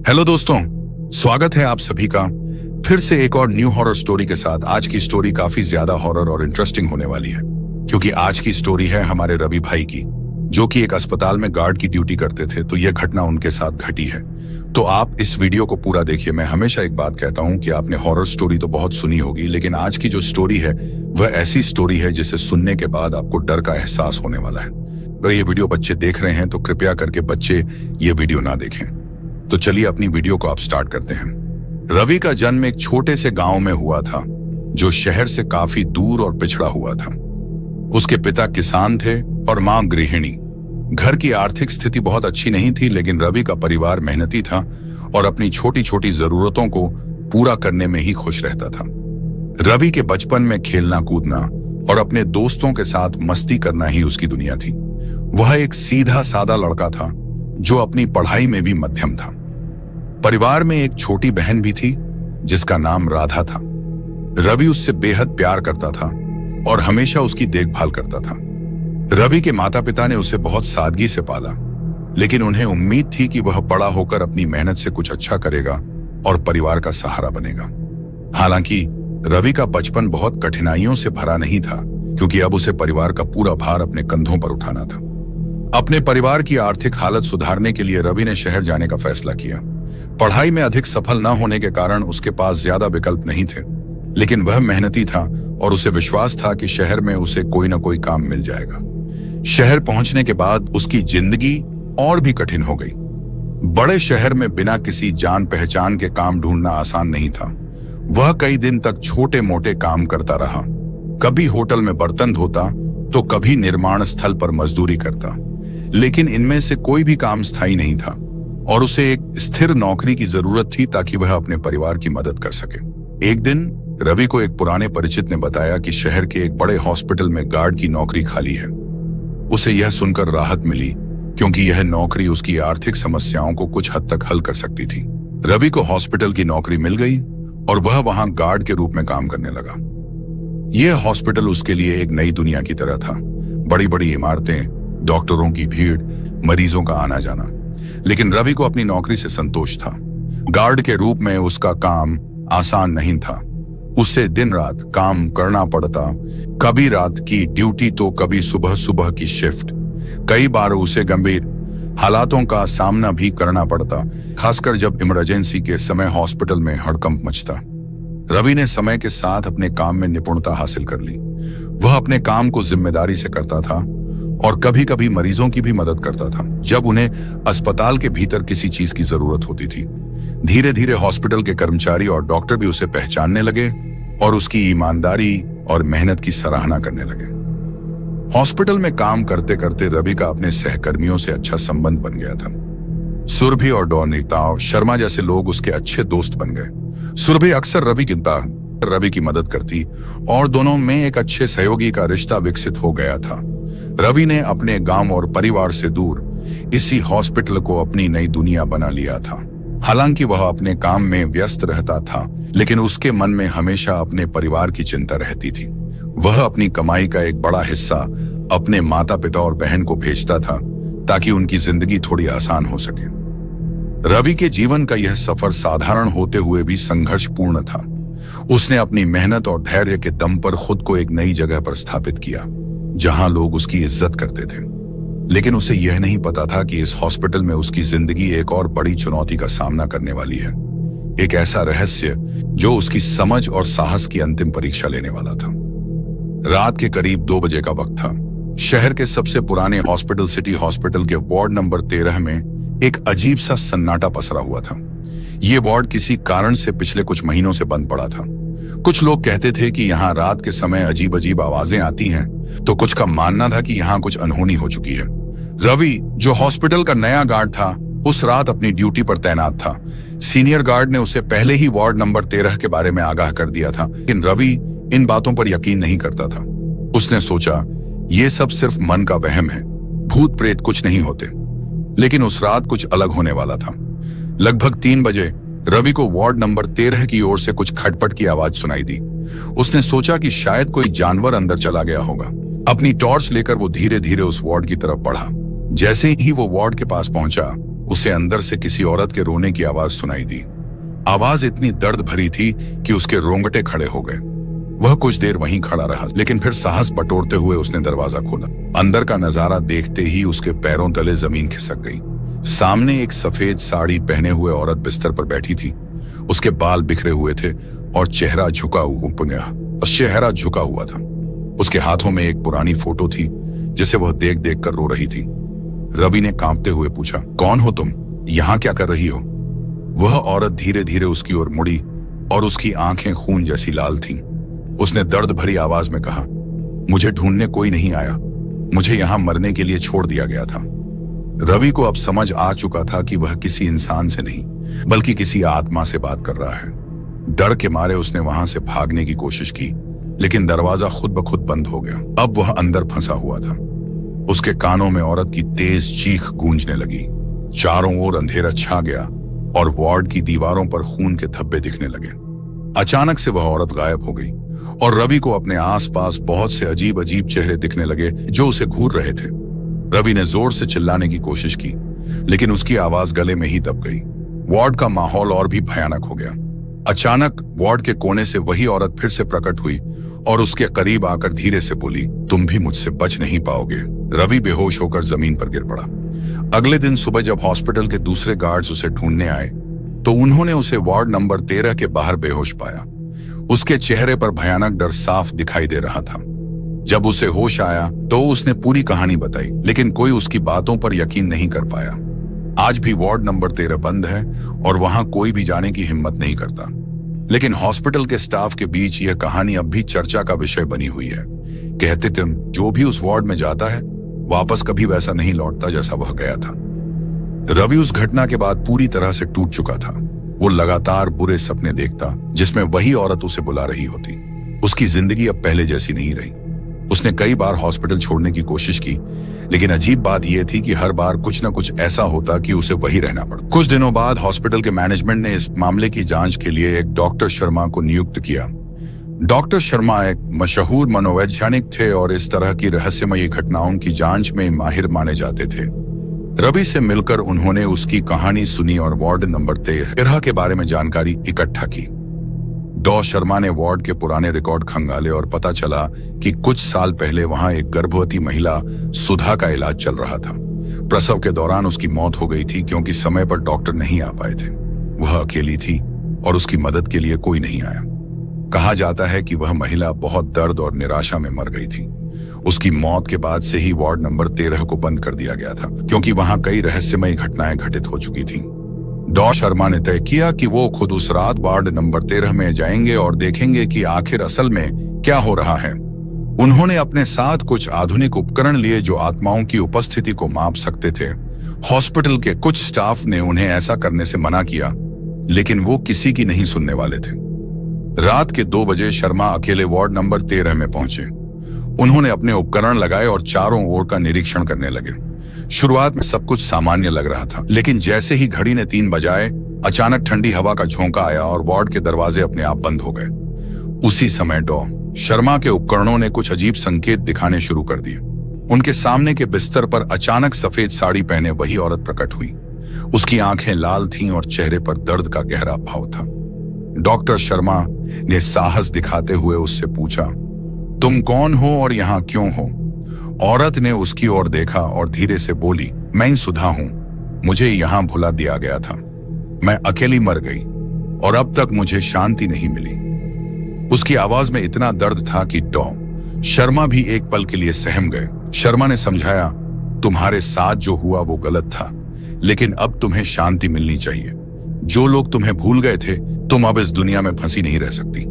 Hello दोस्तों, स्वागत है आप सभी का फिर से एक और न्यू हॉरर स्टोरी के साथ। आज की स्टोरी काफी ज्यादा हॉरर और इंटरेस्टिंग होने वाली है, क्योंकि आज की स्टोरी है हमारे रवि भाई की, जो कि एक अस्पताल में गार्ड की ड्यूटी करते थे। तो यह घटना उनके साथ घटी है। तो आप इस वीडियो को पूरा देखिए। मैं हमेशा एक बात कहता हूं कि आपने हॉरर स्टोरी तो बहुत सुनी होगी, लेकिन आज की जो स्टोरी है वह ऐसी स्टोरी है जिसे सुनने के बाद आपको डर का एहसास होने वाला है। अगर ये वीडियो बच्चे देख रहे हैं तो कृपया करके बच्चे ये वीडियो ना देखें। तो चलिए अपनी वीडियो को आप स्टार्ट करते हैं। रवि का जन्म एक छोटे से गांव में हुआ था, जो शहर से काफी दूर और पिछड़ा हुआ था। उसके पिता किसान थे और मां गृहिणी। घर की आर्थिक स्थिति बहुत अच्छी नहीं थी, लेकिन रवि का परिवार मेहनती था और अपनी छोटी छोटी जरूरतों को पूरा करने में ही खुश रहता था। रवि के बचपन में खेलना कूदना और अपने दोस्तों के साथ मस्ती करना ही उसकी दुनिया थी। वह एक सीधा सादा लड़का था, जो अपनी पढ़ाई में भी मध्यम था। परिवार में एक छोटी बहन भी थी, जिसका नाम राधा था। रवि उससे बेहद प्यार करता था और हमेशा उसकी देखभाल करता था। रवि के माता पिता ने उसे बहुत सादगी से पाला, लेकिन उन्हें उम्मीद थी कि वह बड़ा होकर अपनी मेहनत से कुछ अच्छा करेगा और परिवार का सहारा बनेगा। हालांकि रवि का बचपन बहुत कठिनाइयों से भरा नहीं था, क्योंकि अब उसे परिवार का पूरा भार अपने कंधों पर उठाना था। अपने परिवार की आर्थिक हालत सुधारने के लिए रवि ने शहर जाने का फैसला किया। पढ़ाई में अधिक सफल न होने के कारण उसके पास ज्यादा विकल्प नहीं थे, लेकिन वह मेहनती था और उसे विश्वास था कि शहर में उसे कोई न कोई काम मिल जाएगा। शहर पहुंचने के बाद उसकी जिंदगी और भी कठिन हो गई। बड़े शहर में बिना किसी जान पहचान के काम ढूंढना आसान नहीं था। वह कई दिन तक छोटे मोटे काम करता रहा। कभी होटल में बर्तन धोता तो कभी निर्माण स्थल पर मजदूरी करता, लेकिन इनमें से कोई भी काम स्थायी नहीं था और उसे एक स्थिर नौकरी की जरूरत थी, ताकि वह अपने परिवार की मदद कर सके। एक दिन रवि को एक पुराने परिचित ने बताया कि शहर के एक बड़े हॉस्पिटल में गार्ड की नौकरी खाली है। उसे यह सुनकर राहत मिली, क्योंकि यह नौकरी उसकी आर्थिक समस्याओं को कुछ हद तक हल कर सकती थी। रवि को हॉस्पिटल की नौकरी मिल गई और वह वहां गार्ड के रूप में काम करने लगा। यह हॉस्पिटल उसके लिए एक नई दुनिया की तरह था। बड़ी बड़ी इमारतें, डॉक्टरों की भीड़, मरीजों का आना जाना। लेकिन रवि को अपनी नौकरी से संतोष था। गार्ड के रूप में उसका काम आसान नहीं था। उसे दिन रात काम करना पड़ता, कभी रात की ड्यूटी तो कभी सुबह सुबह की शिफ्ट। कई बार उसे गंभीर हालातों का सामना भी करना पड़ता, खासकर जब इमरजेंसी के समय हॉस्पिटल में हड़कंप मचता। रवि ने समय के साथ अपने काम में निपुणता हासिल कर ली। वह अपने काम को जिम्मेदारी से करता था और कभी कभी मरीजों की भी मदद करता था, जब उन्हें अस्पताल के भीतर किसी चीज की जरूरत होती थी। धीरे धीरे हॉस्पिटल के कर्मचारी और डॉक्टर भी उसे पहचानने लगे और उसकी ईमानदारी और मेहनत की सराहना करने लगे। हॉस्पिटल में काम करते करते रवि का अपने सहकर्मियों से अच्छा संबंध बन गया था। सुरभि और डॉनिताओ शर्मा जैसे लोग उसके अच्छे दोस्त बन गए। सुरभि अक्सर रवि की मदद करती और दोनों में एक अच्छे सहयोगी का रिश्ता विकसित हो गया था। रवि ने अपने गांव और परिवार से दूर इसी हॉस्पिटल को अपनी नई दुनिया बना लिया था। हालांकि वह अपने काम में व्यस्त रहता था, लेकिन उसके मन में हमेशा अपने परिवार की चिंता रहती थी। वह अपनी कमाई का एक बड़ा हिस्सा अपने माता पिता और बहन को भेजता था, ताकि उनकी जिंदगी थोड़ी आसान हो सके। रवि के जीवन का यह सफर साधारण होते हुए भी संघर्षपूर्ण था। उसने अपनी मेहनत और धैर्य के दम पर खुद को एक नई जगह पर स्थापित किया, जहां लोग उसकी इज्जत करते थे। लेकिन उसे यह नहीं पता था कि इस हॉस्पिटल में उसकी जिंदगी एक और बड़ी चुनौती का सामना करने वाली है। एक ऐसा रहस्य जो उसकी समझ और साहस की अंतिम परीक्षा लेने वाला था। रात के करीब 2 बजे का वक्त था। शहर के सबसे पुराने हॉस्पिटल, सिटी हॉस्पिटल के वार्ड नंबर 13 में एक अजीब सा सन्नाटा पसरा हुआ था। ये वार्ड किसी कारण से पिछले कुछ महीनों से बंद पड़ा था। कुछ लोग कहते थे कि यहाँ रात के समय अजीब अजीब आवाजें आती हैं, तो कुछ का मानना था कि यहाँ कुछ अनहोनी हो चुकी है। रवि, जो हॉस्पिटल का नया गार्ड था, उस रात अपनी ड्यूटी पर तैनात था। सीनियर गार्ड ने उसे पहले ही वार्ड नंबर 13 के बारे में आगाह कर दिया था, लेकिन रवि इन बातों पर यकीन नहीं करता था। उसने सोचा, ये सब सिर्फ मन का वहम है, भूत प्रेत कुछ नहीं होते। लेकिन उस रात कुछ अलग होने वाला था। लगभग 3 बजे रवि को वार्ड नंबर 13 की ओर से कुछ खटपट की आवाज सुनाई दी। उसने सोचा कि शायद कोई जानवर अंदर चला गया होगा। अपनी टॉर्च लेकर वो धीरे धीरे उस वार्ड की तरफ बढ़ा। जैसे ही वो वार्ड के पास पहुंचा, उसे अंदर से किसी औरत के रोने की आवाज सुनाई दी। आवाज इतनी दर्द भरी थी कि उसके रोंगटे खड़े हो गए। वह कुछ देर वहीं खड़ा रहा, लेकिन फिर साहस बटोरते हुए उसने दरवाजा खोला। अंदर का नजारा देखते ही उसके पैरों तले जमीन खिसक गई। सामने एक सफेद साड़ी पहने हुए औरत बिस्तर पर बैठी थी। उसके बाल बिखरे हुए थे और चेहरा झुका हुआ था। उसके हाथों में एक पुरानी फोटो थी जिसे वह देख देख कर रो रही थी। रवि ने कांपते हुए पूछा, कौन हो तुम? यहाँ क्या कर रही हो? वह औरत धीरे धीरे उसकी ओर मुड़ी और उसकी आंखें खून जैसी लाल थीं। उसने दर्द भरी आवाज में कहा, मुझे ढूंढने कोई नहीं आया, मुझे यहां मरने के लिए छोड़ दिया गया था। रवि को अब समझ आ चुका था कि वह किसी इंसान से नहीं बल्कि किसी आत्मा से बात कर रहा है। डर के मारे उसने वहां से भागने की कोशिश की, लेकिन दरवाजा खुद ब खुद बंद हो गया। अब वह अंदर फंसा हुआ था। उसके कानों में औरत की तेज चीख गूंजने लगी। चारों ओर अंधेरा छा गया और वार्ड की दीवारों पर खून के धब्बे दिखने लगे। अचानक से वह औरत गायब हो गई और रवि को अपने आसपास बहुत से अजीब अजीब चेहरे दिखने लगे जो उसे घूर रहे थे। रवि ने जोर से चिल्लाने की कोशिश की, लेकिन उसकी आवाज गले में ही दब गई। वार्ड का माहौल और भी भयानक हो गया। अचानक वार्ड के कोने से वही औरत फिर से प्रकट हुई और उसके करीब आकर धीरे से बोली, तुम भी मुझसे बच नहीं पाओगे। रवि बेहोश होकर जमीन पर गिर पड़ा। अगले दिन सुबह जब हॉस्पिटल के दूसरे गार्ड्स उसे ढूंढने आए तो उन्होंने उसे वार्ड नंबर 13 के बाहर बेहोश पाया। उसके चेहरे पर भयानक डर साफ दिखाई दे रहा था। जब उसे होश आया तो उसने पूरी कहानी बताई, लेकिन कोई उसकी बातों पर यकीन नहीं कर पाया। आज भी वार्ड नंबर 13 बंद है और वहां कोई भी जाने की हिम्मत नहीं करता। लेकिन हॉस्पिटल के स्टाफ के बीच यह कहानी अब भी चर्चा का विषय बनी हुई है। कहते थे, जो भी उस वार्ड में जाता है वापस कभी वैसा नहीं लौटता जैसा वह गया था। रवि उस घटना के बाद पूरी तरह से टूट चुका था। वो लगातार बुरे सपने देखता जिसमें वही औरत उसे बुला रही होती। उसकी जिंदगी अब पहले जैसी नहीं रही। उसने कई बार हॉस्पिटल छोड़ने की कोशिश की, लेकिन अजीब बात यह थी कि हर बार कुछ न कुछ ऐसा होता कि उसे वहीं रहना पड़ता। कुछ दिनों बाद हॉस्पिटल के मैनेजमेंट ने इस मामले की जांच के लिए एक डॉक्टर शर्मा को नियुक्त किया। डॉक्टर शर्मा एक मशहूर मनोवैज्ञानिक थे और इस तरह की रहस्यमयी घटनाओं की जांच में माहिर माने जाते थे। रवि से मिलकर उन्होंने उसकी कहानी सुनी और वार्ड नंबर 13 के बारे में जानकारी इकट्ठा की। डॉ शर्मा ने वार्ड के पुराने रिकॉर्ड खंगाले और पता चला कि कुछ साल पहले वहां एक गर्भवती महिला सुधा का इलाज चल रहा था। प्रसव के दौरान उसकी मौत हो गई थी क्योंकि समय पर डॉक्टर नहीं आ पाए थे। वह अकेली थी और उसकी मदद के लिए कोई नहीं आया। कहा जाता है कि वह महिला बहुत दर्द और निराशा में मर गई थी। उसकी मौत के बाद से ही वार्ड नंबर 13 को बंद कर दिया गया था, क्योंकि वहां कई रहस्यमयी घटनाएं घटित हो चुकी थीं। डॉ शर्मा ने तय किया कि वो खुद उस रात वार्ड नंबर 13 में जाएंगे और देखेंगे कि आखिर असल में क्या हो रहा है। उन्होंने अपने साथ कुछ आधुनिक उपकरण लिए जो आत्माओं की उपस्थिति को माप सकते थे। हॉस्पिटल के कुछ स्टाफ ने उन्हें ऐसा करने से मना किया, लेकिन वो किसी की नहीं सुनने वाले थे। रात के 2 बजे शर्मा अकेले वार्ड नंबर 13 में पहुंचे। उन्होंने अपने उपकरण लगाए और चारों ओर का निरीक्षण करने लगे। शुरुआत में सब कुछ सामान्य लग रहा था, लेकिन जैसे ही घड़ी ने 3 बजाए, अचानक ठंडी हवा का झोंका आया और वार्ड के दरवाजे अपने आप बंद हो गए। उसी समय डॉ शर्मा के उपकरणों ने कुछ अजीब संकेत दिखाने शुरू कर दिए। उनके सामने के बिस्तर पर अचानक सफेद साड़ी पहने वही औरत प्रकट हुई। उसकी आंखें लाल थीं और चेहरे पर दर्द का गहरा भाव था। डॉक्टर शर्मा ने साहस दिखाते हुए उससे पूछा, तुम कौन हो और यहाँ क्यों हो? औरत ने उसकी ओर देखा और धीरे से बोली, मैं सुधा हूं, मुझे यहाँ भुला दिया गया था। मैं अकेली मर गई और अब तक मुझे शांति नहीं मिली। उसकी आवाज में इतना दर्द था कि डॉ शर्मा भी एक पल के लिए सहम गए। शर्मा ने समझाया, तुम्हारे साथ जो हुआ वो गलत था, लेकिन अब तुम्हें शांति मिलनी चाहिए। जो लोग तुम्हें भूल गए थे, तुम अब इस दुनिया में फंसी नहीं रह सकती।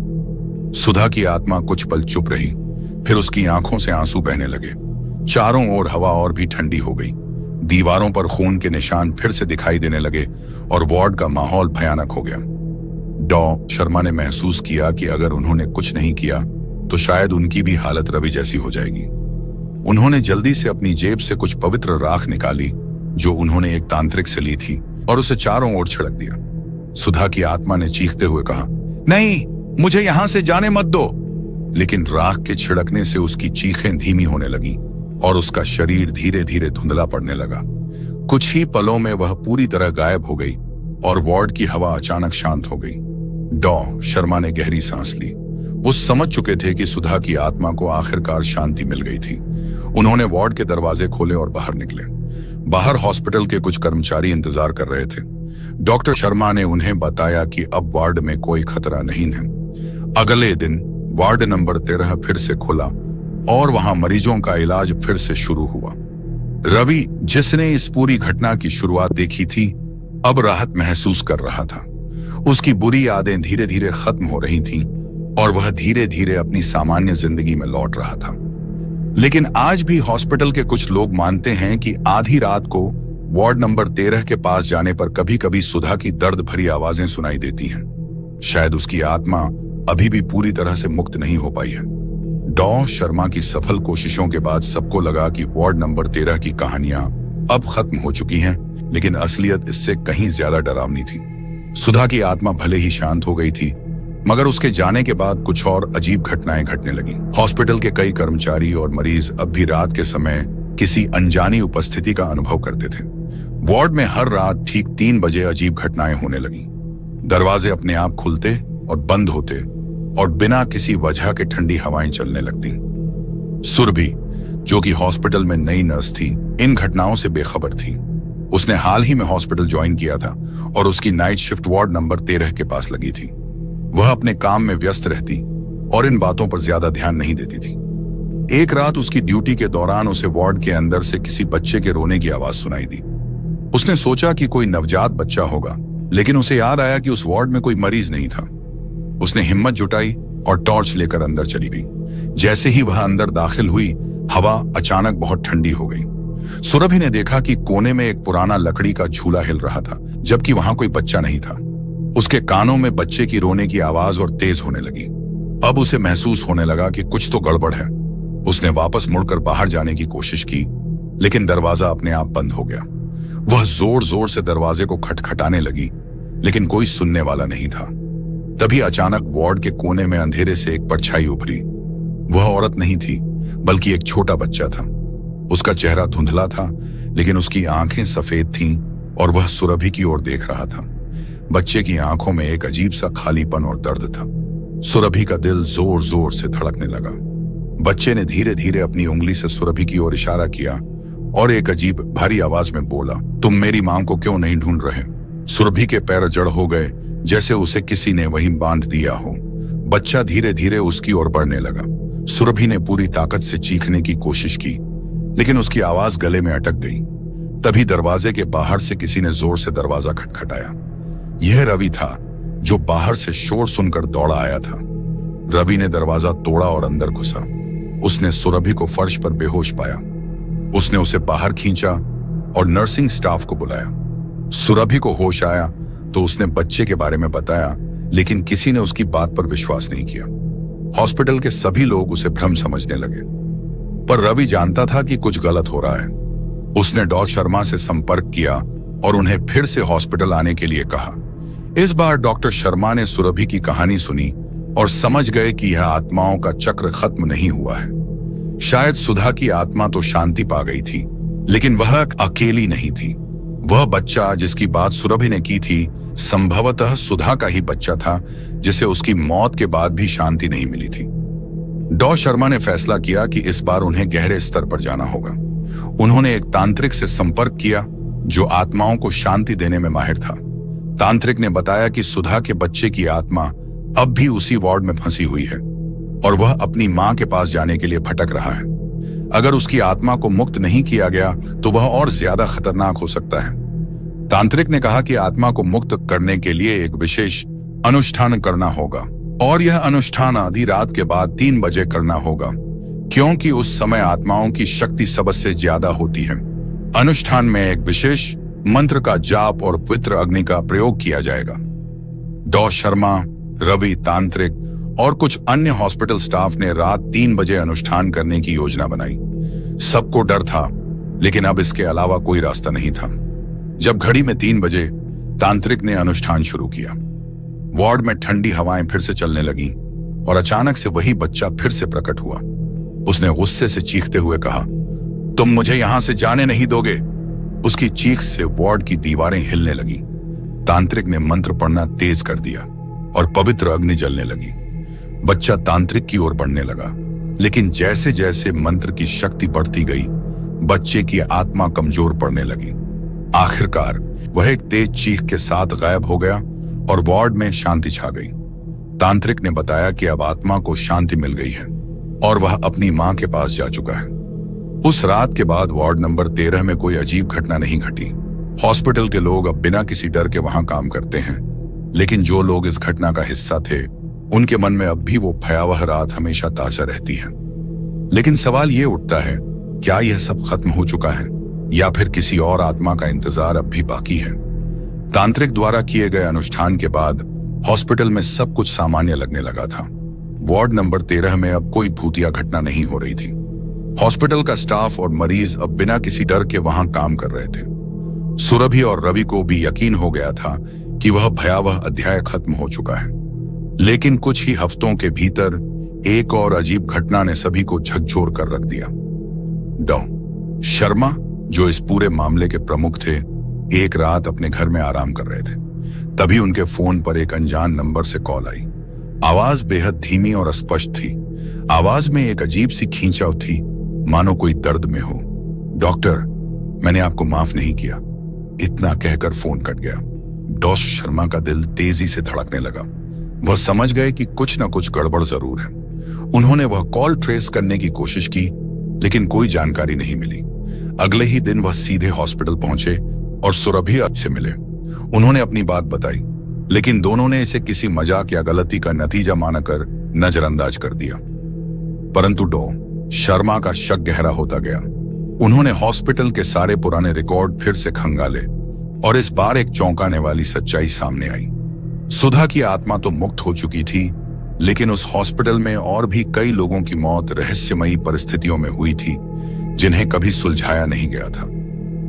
सुधा की आत्मा कुछ पल चुप रही, फिर उसकी आंखों से आंसू बहने लगे। चारों ओर हवा और भी ठंडी हो गई। दीवारों पर खून के निशान फिर से दिखाई देने लगे और वार्ड का माहौल भयानक हो गया। डॉ शर्मा ने महसूस किया कि अगर उन्होंने कुछ नहीं किया तो शायद उनकी भी हालत रवि जैसी हो जाएगी। उन्होंने जल्दी से अपनी जेब से कुछ पवित्र राख निकाली जो उन्होंने एक तांत्रिक से ली थी और उसे चारों ओर छिड़क दिया। सुधा की आत्मा ने चीखते हुए कहा, नहीं, मुझे यहां से जाने मत दो। लेकिन राख के छिड़कने से उसकी चीखें धीमी होने लगी और उसका शरीर धीरे धीरे धुंधला पड़ने लगा। कुछ ही पलों में वह पूरी तरह गायब हो गई और वार्ड की हवा अचानक शांत हो गई। डॉ शर्मा ने गहरी सांस ली। वो समझ चुके थे कि सुधा की आत्मा को आखिरकार शांति मिल गई थी। उन्होंने वार्ड के दरवाजे खोले और बाहर निकले। बाहर हॉस्पिटल के कुछ कर्मचारी इंतजार कर रहे थे। डॉक्टर शर्मा ने उन्हें बताया कि अब वार्ड में कोई खतरा नहीं है। अगले दिन वार्ड नंबर 13 फिर से खुला और वहां मरीजों का इलाज फिर से शुरू हुआ। रवि, जिसने इस पूरी घटना की शुरुआत देखी थी, अब राहत महसूस कर रहा था। उसकी बुरी यादें धीरे धीरे खत्म हो रही थीं और वह धीरे धीरे अपनी सामान्य जिंदगी में लौट रहा था। लेकिन आज भी हॉस्पिटल के कुछ लोग मानते हैं कि आधी रात को वार्ड नंबर 13 के पास जाने पर कभी कभी सुधा की दर्द भरी आवाजें सुनाई देती हैं। शायद उसकी आत्मा अभी भी पूरी तरह से मुक्त नहीं हो पाई है। डॉ शर्मा की सफल कोशिशों के बाद सबको लगा कि वार्ड नंबर 13 की कहानियां अब खत्म हो चुकी हैं, लेकिन असलियत इससे कहीं ज्यादा डरावनी थी। सुधा की आत्मा भले ही शांत हो गई थी, मगर उसके जाने के बाद कुछ और अजीब घटनाएं घटने लगी। हॉस्पिटल के कई कर्मचारी और मरीज अब भी रात के समय किसी अनजानी उपस्थिति का अनुभव करते थे। वार्ड में हर रात ठीक 3 बजे अजीब घटनाएं होने लगी। दरवाजे अपने आप खुलते और बंद होते और बिना किसी वजह के ठंडी हवाएं चलने लगती। सुरभि, जो कि हॉस्पिटल में नई नर्स थी, इन घटनाओं से बेखबर थी। उसने हाल ही में हॉस्पिटल ज्वाइन किया था और उसकी नाइट शिफ्ट वार्ड नंबर 13 के पास लगी थी। वह अपने काम में व्यस्त रहती और इन बातों पर ज्यादा ध्यान नहीं देती थी। एक रात उसकी ड्यूटी के दौरान उसे वार्ड के अंदर से किसी बच्चे के रोने की आवाज सुनाई दी। उसने सोचा कि कोई नवजात बच्चा होगा, लेकिन उसे याद आया कि उस वार्ड में कोई मरीज नहीं था। उसने हिम्मत जुटाई और टॉर्च लेकर अंदर चली गई। जैसे ही वह अंदर दाखिल हुई, हवा अचानक बहुत ठंडी हो गई। सुरभि ने देखा कि कोने में एक पुराना लकड़ी का झूला हिल रहा था, जबकि वहां कोई बच्चा नहीं था। उसके कानों में बच्चे की रोने की आवाज और तेज होने लगी। अब उसे महसूस होने लगा कि कुछ तो गड़बड़ है। उसने वापस मुड़कर बाहर जाने की कोशिश की, लेकिन दरवाजा अपने आप बंद हो गया। वह जोर जोर से दरवाजे को खटखटाने लगी, लेकिन कोई सुनने वाला नहीं था। तभी अचानक वार्ड के कोने में अंधेरे से एक परछाई उभरी। वह औरत नहीं थी, बल्कि एक छोटा बच्चा था। उसका चेहरा धुंधला था, लेकिन उसकी आंखें सफेद थीं और वह सुरभि की ओर देख रहा था। बच्चे की आंखों में एक अजीब सा खालीपन और दर्द था। सुरभि का दिल जोर जोर से धड़कने लगा। बच्चे ने धीरे धीरे अपनी उंगली से सुरभि की ओर इशारा किया और एक अजीब भारी आवाज में बोला, तुम मेरी मां को क्यों नहीं ढूंढ रहे? सुरभि के पैर जड़ हो गए, जैसे उसे किसी ने वहीं बांध दिया हो। बच्चा धीरे धीरे उसकी ओर बढ़ने लगा। सुरभि ने पूरी ताकत से चीखने की कोशिश की, लेकिन उसकी आवाज गले में अटक गई। तभी दरवाजे के बाहर से किसी ने जोर से दरवाजा खटखटाया। यह रवि था, जो बाहर से शोर सुनकर दौड़ा आया था। रवि ने दरवाजा तोड़ा और अंदर घुसा। उसने सुरभि को फर्श पर बेहोश पाया। उसने उसे बाहर खींचा और नर्सिंग स्टाफ को बुलाया। सुरभि को होश आया तो उसने बच्चे के बारे में बताया, लेकिन किसी ने उसकी बात पर विश्वास नहीं किया। हॉस्पिटल के सभी लोग उसे भ्रम समझने लगे, पर रवि जानता था कि कुछ गलत हो रहा है। उसने डॉ शर्मा से संपर्क किया और उन्हें फिर से हॉस्पिटल आने के लिए कहा। इस बार डॉक्टर शर्मा ने सुरभि की कहानी सुनी और समझ गए कि यह आत्माओं का चक्र खत्म नहीं हुआ है। शायद सुधा की आत्मा तो शांति पा गई थी, लेकिन वह अकेली नहीं थी। वह बच्चा जिसकी बात सुरभि ने की थी, संभवतः सुधा का ही बच्चा था, जिसे उसकी मौत के बाद भी शांति नहीं मिली थी। डॉ शर्मा ने फैसला किया कि इस बार उन्हें गहरे स्तर पर जाना होगा। उन्होंने एक तांत्रिक से संपर्क किया जो आत्माओं को शांति देने में माहिर था। तांत्रिक ने बताया कि सुधा के बच्चे की आत्मा अब भी उसी वार्ड में फंसी हुई है और वह अपनी मां के पास जाने के लिए भटक रहा है। अगर उसकी आत्मा को मुक्त नहीं किया गया तो वह और ज्यादा खतरनाक हो सकता है। तांत्रिक ने कहा कि आत्मा को मुक्त करने के लिए एक विशेष अनुष्ठान करना होगा और यह अनुष्ठान आधी रात के बाद 3 बजे करना होगा, क्योंकि उस समय आत्माओं की शक्ति सबसे ज्यादा होती है। अनुष्ठान में एक विशेष मंत्र का जाप और पवित्र अग्नि का प्रयोग किया जाएगा। डॉ शर्मा, रवि, तांत्रिक और कुछ अन्य हॉस्पिटल स्टाफ ने रात 3 बजे अनुष्ठान करने की योजना बनाई। सबको डर था, लेकिन अब इसके अलावा कोई रास्ता नहीं था। जब घड़ी में 3 बजे तांत्रिक ने अनुष्ठान शुरू किया, वार्ड में ठंडी हवाएं फिर से चलने लगी और अचानक से वही बच्चा फिर से प्रकट हुआ। उसने गुस्से से चीखते हुए कहा, तुम मुझे यहां से जाने नहीं दोगे। उसकी चीख से वार्ड की दीवारें हिलने लगी। तांत्रिक ने मंत्र पढ़ना तेज कर दिया और पवित्र अग्नि जलने लगी। बच्चा तांत्रिक की ओर बढ़ने लगा, लेकिन जैसे जैसे मंत्र की शक्ति बढ़ती गई, बच्चे की आत्मा कमजोर पड़ने लगी। आखिरकार वह एक तेज चीख के साथ गायब हो गया और वार्ड में शांति छा गई। तांत्रिक ने बताया कि अब आत्मा को शांति मिल गई है और वह अपनी मां के पास जा चुका है। उस रात के बाद वार्ड नंबर 13 में कोई अजीब घटना नहीं घटी। हॉस्पिटल के लोग अब बिना किसी डर के वहां काम करते हैं, लेकिन जो लोग इस घटना का हिस्सा थे, उनके मन में अब भी वो भयावह रात हमेशा ताजा रहती है। लेकिन सवाल ये उठता है, क्या यह सब खत्म हो चुका है या फिर किसी और आत्मा का इंतजार अब भी बाकी है? तांत्रिक द्वारा किए गए अनुष्ठान के बाद हॉस्पिटल में सब कुछ सामान्य लगने लगा था। वार्ड नंबर 13 में अब कोई भूतिया घटना नहीं हो रही थी। हॉस्पिटल का स्टाफ और मरीज अब बिना किसी डर के वहां काम कर रहे थे। सुरभि और रवि को भी यकीन हो गया था कि वह भयावह अध्याय खत्म हो चुका है। लेकिन कुछ ही हफ्तों के भीतर एक और अजीब घटना ने सभी को झकझोर कर रख दिया। डॉ शर्मा, जो इस पूरे मामले के प्रमुख थे, एक रात अपने घर में आराम कर रहे थे। तभी उनके फोन पर एक अनजान नंबर से कॉल आई। आवाज बेहद धीमी और अस्पष्ट थी। आवाज में एक अजीब सी खींचाव थी, मानो कोई दर्द में हो। डॉक्टर, मैंने आपको माफ नहीं किया, इतना कहकर फोन कट गया। डॉ शर्मा का दिल तेजी से धड़कने लगा। वह समझ गए कि कुछ न कुछ गड़बड़ जरूर है। उन्होंने वह कॉल ट्रेस करने की कोशिश की, लेकिन कोई जानकारी नहीं मिली। अगले ही दिन वह सीधे हॉस्पिटल पहुंचे और सुरभि से मिले। उन्होंने अपनी बात बताई, लेकिन दोनों ने इसे किसी मजाक या गलती का नतीजा मानकर नजरअंदाज कर दिया। परंतु डॉ शर्मा का शक गहरा होता गया। उन्होंने हॉस्पिटल के सारे पुराने रिकॉर्ड फिर से खंगाले और इस बार एक चौंकाने वाली सच्चाई सामने आई। सुधा की आत्मा तो मुक्त हो चुकी थी, लेकिन उस हॉस्पिटल में और भी कई लोगों की मौत रहस्यमयी परिस्थितियों में हुई थी, जिन्हें कभी सुलझाया नहीं गया था।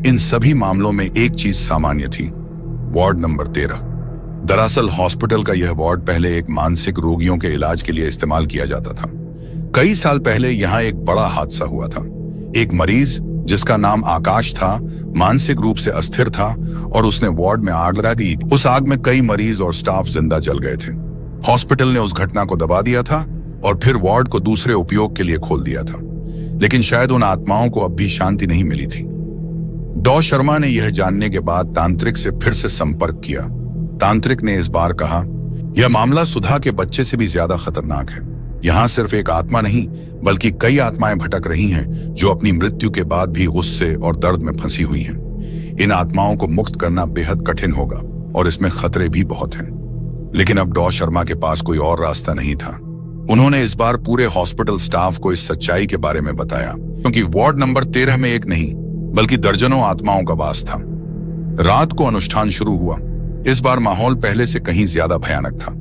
इन सभी मामलों में एक चीज सामान्य थी, वार्ड नंबर 13। दरअसल हॉस्पिटल का यह वार्ड पहले एक मानसिक रोगियों के इलाज के लिए इस्तेमाल किया जाता था। कई साल पहले यहाँ एक बड़ा हादसा हुआ था। एक मरीज जिसका नाम आकाश था, मानसिक रूप से अस्थिर था और उसने वार्ड में आग लगा दी। उस आग में कई मरीज और स्टाफ जिंदा जल गए थे। हॉस्पिटल ने उस घटना को दबा दिया था और फिर वार्ड को दूसरे उपयोग के लिए खोल दिया था, लेकिन शायद उन आत्माओं को अब भी शांति नहीं मिली थी। डॉ शर्मा ने यह जानने के बाद तांत्रिक से फिर से संपर्क किया। तांत्रिक ने इस बार कहा, यह मामला सुधा के बच्चे से भी ज्यादा खतरनाक है। यहाँ सिर्फ एक आत्मा नहीं, बल्कि कई आत्माएं भटक रही हैं, जो अपनी मृत्यु के बाद भी गुस्से और दर्द में फंसी हुई हैं। इन आत्माओं को मुक्त करना बेहद कठिन होगा और इसमें खतरे भी बहुत हैं। लेकिन अब डॉ शर्मा के पास कोई और रास्ता नहीं था। उन्होंने इस बार पूरे हॉस्पिटल स्टाफ को इस सच्चाई के बारे में बताया, क्योंकि वार्ड नंबर 13 में एक नहीं, बल्कि दर्जनों आत्माओं का वास था। रात को अनुष्ठान शुरू हुआ। इस बार माहौल पहले से कहीं ज्यादा भयानक था।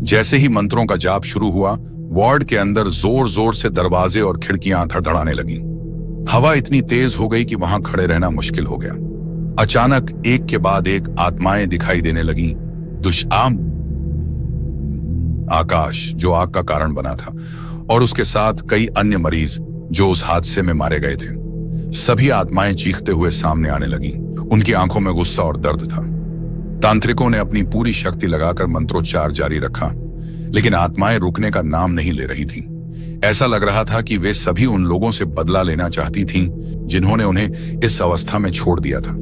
जैसे ही मंत्रों का जाप शुरू हुआ, वार्ड के अंदर जोर जोर से दरवाजे और खिड़कियां धड़धड़ाने लगी। हवा इतनी तेज हो गई कि वहां खड़े रहना मुश्किल हो गया। अचानक एक के बाद एक आत्माएं दिखाई देने लगी। दुष्आम आकाश, जो आग का कारण बना था, और उसके साथ कई अन्य मरीज जो उस हादसे में मारे गए थे। सभी आत्माएं चीखते हुए सामने आने लगी। उनकी आंखों में गुस्सा और दर्द था। तांत्रिकों ने अपनी पूरी शक्ति लगाकर मंत्रोच्चार जारी रखा, लेकिन आत्माएं रुकने का नाम नहीं ले रही थीं। ऐसा लग रहा था कि वे सभी उन लोगों से बदला लेना चाहती थीं, जिन्होंने उन्हें इस अवस्था में छोड़ दिया था।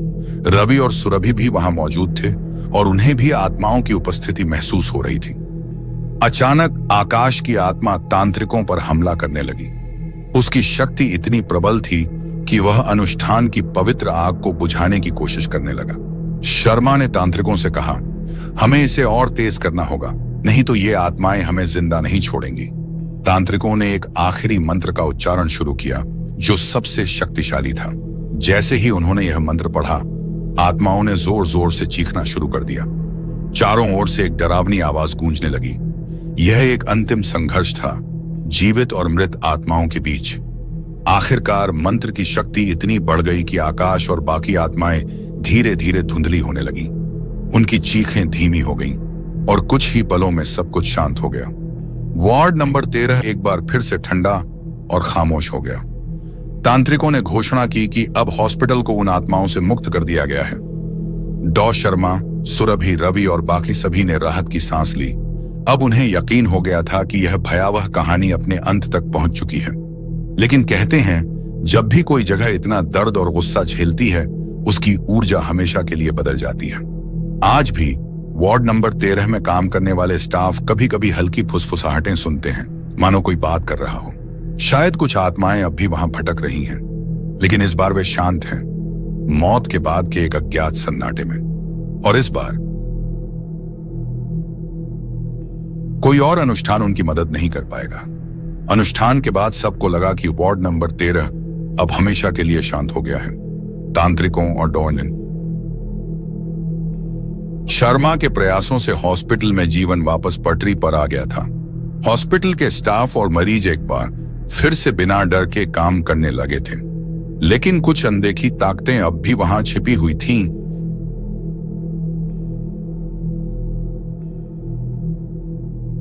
रवि और सुरभि भी वहां मौजूद थे और उन्हें भी आत्माओं की उपस्थिति महसूस हो रही थी। अचानक आकाश की आत्मा तांत्रिकों पर हमला करने लगी। उसकी शक्ति इतनी प्रबल थी कि वह अनुष्ठान की पवित्र आग को बुझाने की कोशिश करने लगा। शर्मा ने तांत्रिकों से कहा, हमें इसे और तेज करना होगा, नहीं तो ये आत्माएं हमें जिंदा नहीं छोड़ेंगी। तांत्रिकों ने एक आखिरी मंत्र का उच्चारण शुरू किया, जो सबसे शक्तिशाली था। जैसे ही उन्होंने यह मंत्र पढ़ा, आत्माओं ने जोर जोर से चीखना शुरू कर दिया। चारों ओर से एक डरावनी आवाज गूंजने लगी। यह एक अंतिम संघर्ष था, जीवित और मृत आत्माओं के बीच। आखिरकार मंत्र की शक्ति इतनी बढ़ गई कि आकाश और बाकी आत्माएं धीरे धीरे धुंधली होने लगी। उनकी चीखें धीमी हो गईं और कुछ ही पलों में सब कुछ शांत हो गया। वार्ड नंबर 13 एक बार फिर से ठंडा और खामोश हो गया। तांत्रिकों ने घोषणा की कि अब हॉस्पिटल को उन आत्माओं से मुक्त कर दिया गया है। डॉ शर्मा, सुरभि, रवि और बाकी सभी ने राहत की सांस ली। अब उन्हें यकीन हो गया था कि यह भयावह कहानी अपने अंत तक पहुंच चुकी है। लेकिन कहते हैं, जब भी कोई जगह इतना दर्द और गुस्सा झेलती है, उसकी ऊर्जा हमेशा के लिए बदल जाती है। आज भी वार्ड नंबर 13 में काम करने वाले स्टाफ कभी कभी हल्की फुसफुसाहटें सुनते हैं, मानो कोई बात कर रहा हो। शायद कुछ आत्माएं अब भी वहां भटक रही हैं, लेकिन इस बार वे शांत हैं, मौत के बाद के एक अज्ञात सन्नाटे में। और इस बार कोई और अनुष्ठान उनकी मदद नहीं कर पाएगा। अनुष्ठान के बाद सबको लगा कि वार्ड नंबर 13 अब हमेशा के लिए शांत हो गया है। तांत्रिकों और डॉर्निन शर्मा के प्रयासों से हॉस्पिटल में जीवन वापस पटरी पर आ गया था। हॉस्पिटल के स्टाफ और मरीज एक बार फिर से बिना डर के काम करने लगे थे, लेकिन कुछ अनदेखी ताकतें अब भी वहां छिपी हुई थीं।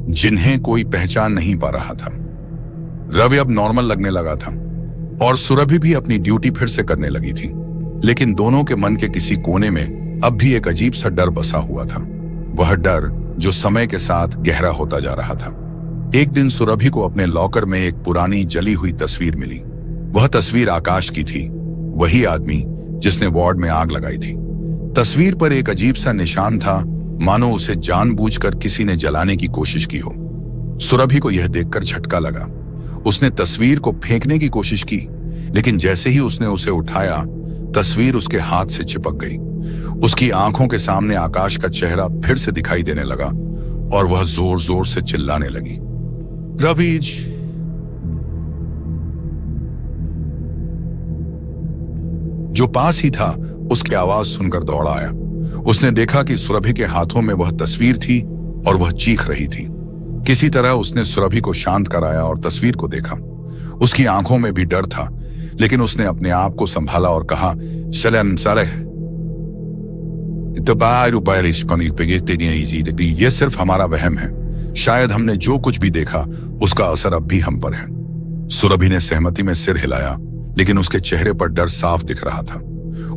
जिन्हें कोई पहचान नहीं पा रहा था। रवि अब नॉर्मल लगने लगा था और सुरभि भी अपनी ड्यूटी फिर से करने लगी थी, लेकिन दोनों के मन के किसी कोने में अब भी एक अजीब सा डर बसा हुआ था। वह डर जो समय के साथ गहरा होता जा रहा था। एक दिन सुरभि को अपने लॉकर में एक पुरानी जली हुई तस्वीर मिली। वह तस्वीर आकाश की थी, वही आदमी जिसने वार्ड में आग लगाई थी। तस्वीर पर एक अजीब सा निशान था, मानो उसे जानबूझकर किसी ने जलाने की कोशिश की हो। सुरभि को यह देखकर झटका लगा। उसने तस्वीर को फेंकने की कोशिश की, लेकिन जैसे ही उसने उसे उठाया, तस्वीर उसके हाथ से चिपक गई। उसकी आंखों के सामने आकाश का चेहरा फिर से दिखाई देने लगा और वह जोर जोर से चिल्लाने लगी, रवीज। जो पास ही था उसकी आवाज सुनकर दौड़ा आया। उसने देखा कि सुरभि के हाथों में वह तस्वीर थी और वह चीख रही थी। किसी तरह उसने सुरभि को शांत कराया और तस्वीर को देखा। उसकी आंखों में भी डर था, लेकिन उसने अपने आप को संभाला और कहा, यह सिर्फ हमारा वहम है। शायद हमने जो कुछ भी देखा उसका असर अब भी हम पर है। सुरभि ने सहमति में सिर हिलाया, लेकिन उसके चेहरे पर डर साफ दिख रहा था।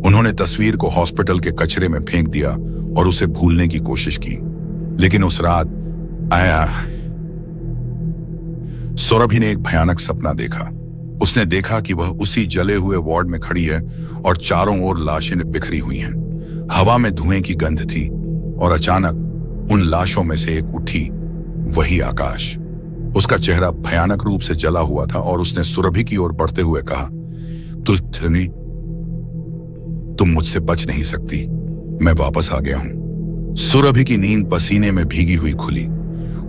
उन्होंने तस्वीर को हॉस्पिटल के कचरे में फेंक दिया और उसे भूलने की कोशिश की, लेकिन उस रात आया सुरभि ने एक भयानक सपना देखा। उसने देखा कि वह उसी जले हुए वार्ड में खड़ी है और चारों ओर लाशें बिखरी हुई हैं। हवा में धुएं की गंध थी और अचानक उन लाशों में से एक उठी, वही आकाश। उसका चेहरा भयानक रूप से जला हुआ था और उसने सुरभि की ओर बढ़ते हुए कहा, तुम मुझसे बच नहीं सकती, मैं वापस आ गया हूं। सुरभि की नींद पसीने में भीगी हुई खुली।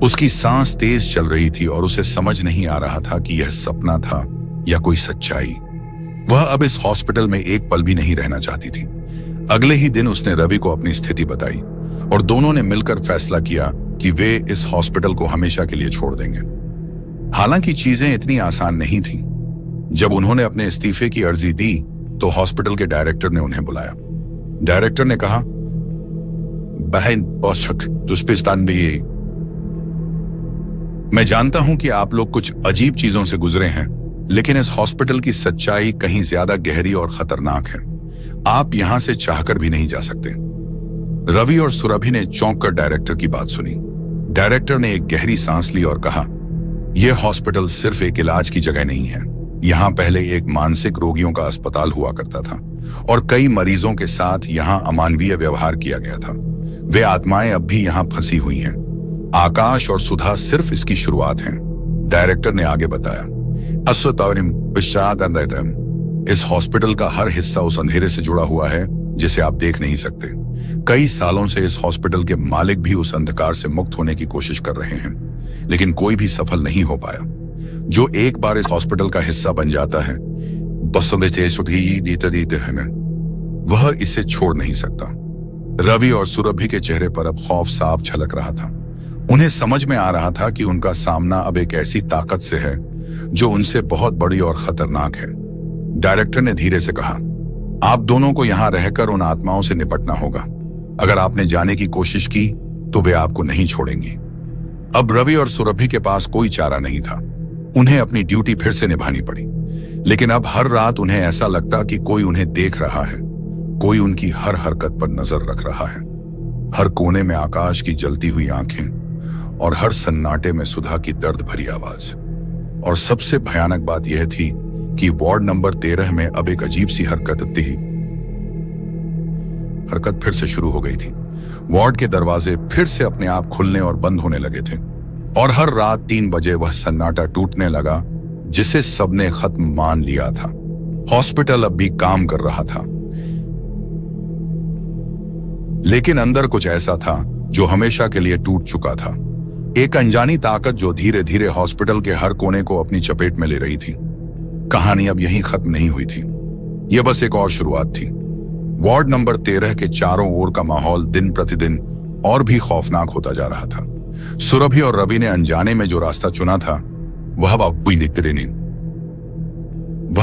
उसकी सांस तेज चल रही थी और उसे समझ नहीं आ रहा था कि यह सपना था या कोई सच्चाई। वह अब इस हॉस्पिटल में एक पल भी नहीं रहना चाहती थी। अगले ही दिन उसने रवि को अपनी स्थिति बताई और दोनों ने मिलकर फैसला किया कि वे इस हॉस्पिटल को हमेशा के लिए छोड़ देंगे। हालांकि चीजें इतनी आसान नहीं थी। जब उन्होंने अपने इस्तीफे की अर्जी दी तो हॉस्पिटल के डायरेक्टर ने उन्हें बुलाया। डायरेक्टर ने कहा, बहन मैं जानता हूं कि आप लोग कुछ अजीब चीजों से गुजरे हैं, लेकिन इस हॉस्पिटल की सच्चाई कहीं ज्यादा गहरी और खतरनाक है। आप यहां से चाहकर भी नहीं जा सकते। रवि और सुरभि ने चौंक कर डायरेक्टर की बात सुनी। डायरेक्टर ने एक गहरी सांस ली और कहा, यह हॉस्पिटल सिर्फ एक इलाज की जगह नहीं है। यहाँ पहले एक मानसिक रोगियों का अस्पताल हुआ करता था और कई मरीजों के साथ यहाँ अमानवीय व्यवहार किया गया था। वे आत्माएं अब भी यहाँ फंसी हुई हैं। आकाश और सुधा सिर्फ इसकी शुरुआत हैं। डायरेक्टर ने आगे बताया, इस हॉस्पिटल का हर हिस्सा उस अंधेरे से जुड़ा हुआ है जिसे आप देख नहीं सकते। कई सालों से इस हॉस्पिटल के मालिक भी उस अंधकार से मुक्त होने की कोशिश कर रहे हैं, लेकिन कोई भी सफल नहीं हो पाया। जो एक बार इस हॉस्पिटल का हिस्सा बन जाता है, वह इसे छोड़ नहीं सकता। रवि और सुरभि के चेहरे पर अब खौफ साफ झलक रहा था। उन्हें समझ में आ रहा था कि उनका सामना अब एक ऐसी ताकत से है जो उनसे बहुत बड़ी और खतरनाक है। डायरेक्टर ने धीरे से कहा, आप दोनों को यहां रहकर उन आत्माओं से निपटना होगा। अगर आपने जाने की कोशिश की तो वे आपको नहीं छोड़ेंगी। अब रवि और सुरभि के पास कोई चारा नहीं था। उन्हें अपनी ड्यूटी फिर से निभानी पड़ी। लेकिन अब हर रात उन्हें ऐसा लगता कि कोई उन्हें देख रहा है, कोई उनकी हर हरकत पर नजर रख रहा है। हर कोने में आकाश की जलती हुई आंखें और हर सन्नाटे में सुधा की दर्द भरी आवाज। और सबसे भयानक बात यह थी कि वार्ड नंबर 13 में अब एक अजीब सी हरकत फिर से शुरू हो गई थी। वार्ड के दरवाजे फिर से अपने आप खुलने और बंद होने लगे थे और हर रात 3 बजे वह सन्नाटा टूटने लगा जिसे सबने खत्म मान लिया था। हॉस्पिटल अब भी काम कर रहा था, लेकिन अंदर कुछ ऐसा था जो हमेशा के लिए टूट चुका था। एक अनजानी ताकत जो धीरे धीरे हॉस्पिटल के हर कोने को अपनी चपेट में ले रही थी। कहानी अब यहीं खत्म नहीं हुई थी, यह बस एक और शुरुआत थी। वार्ड नंबर 13 के चारों ओर का माहौल दिन प्रतिदिन और भी खौफनाक होता जा रहा था। सुरभि और रवि ने अनजाने में जो रास्ता चुना था वह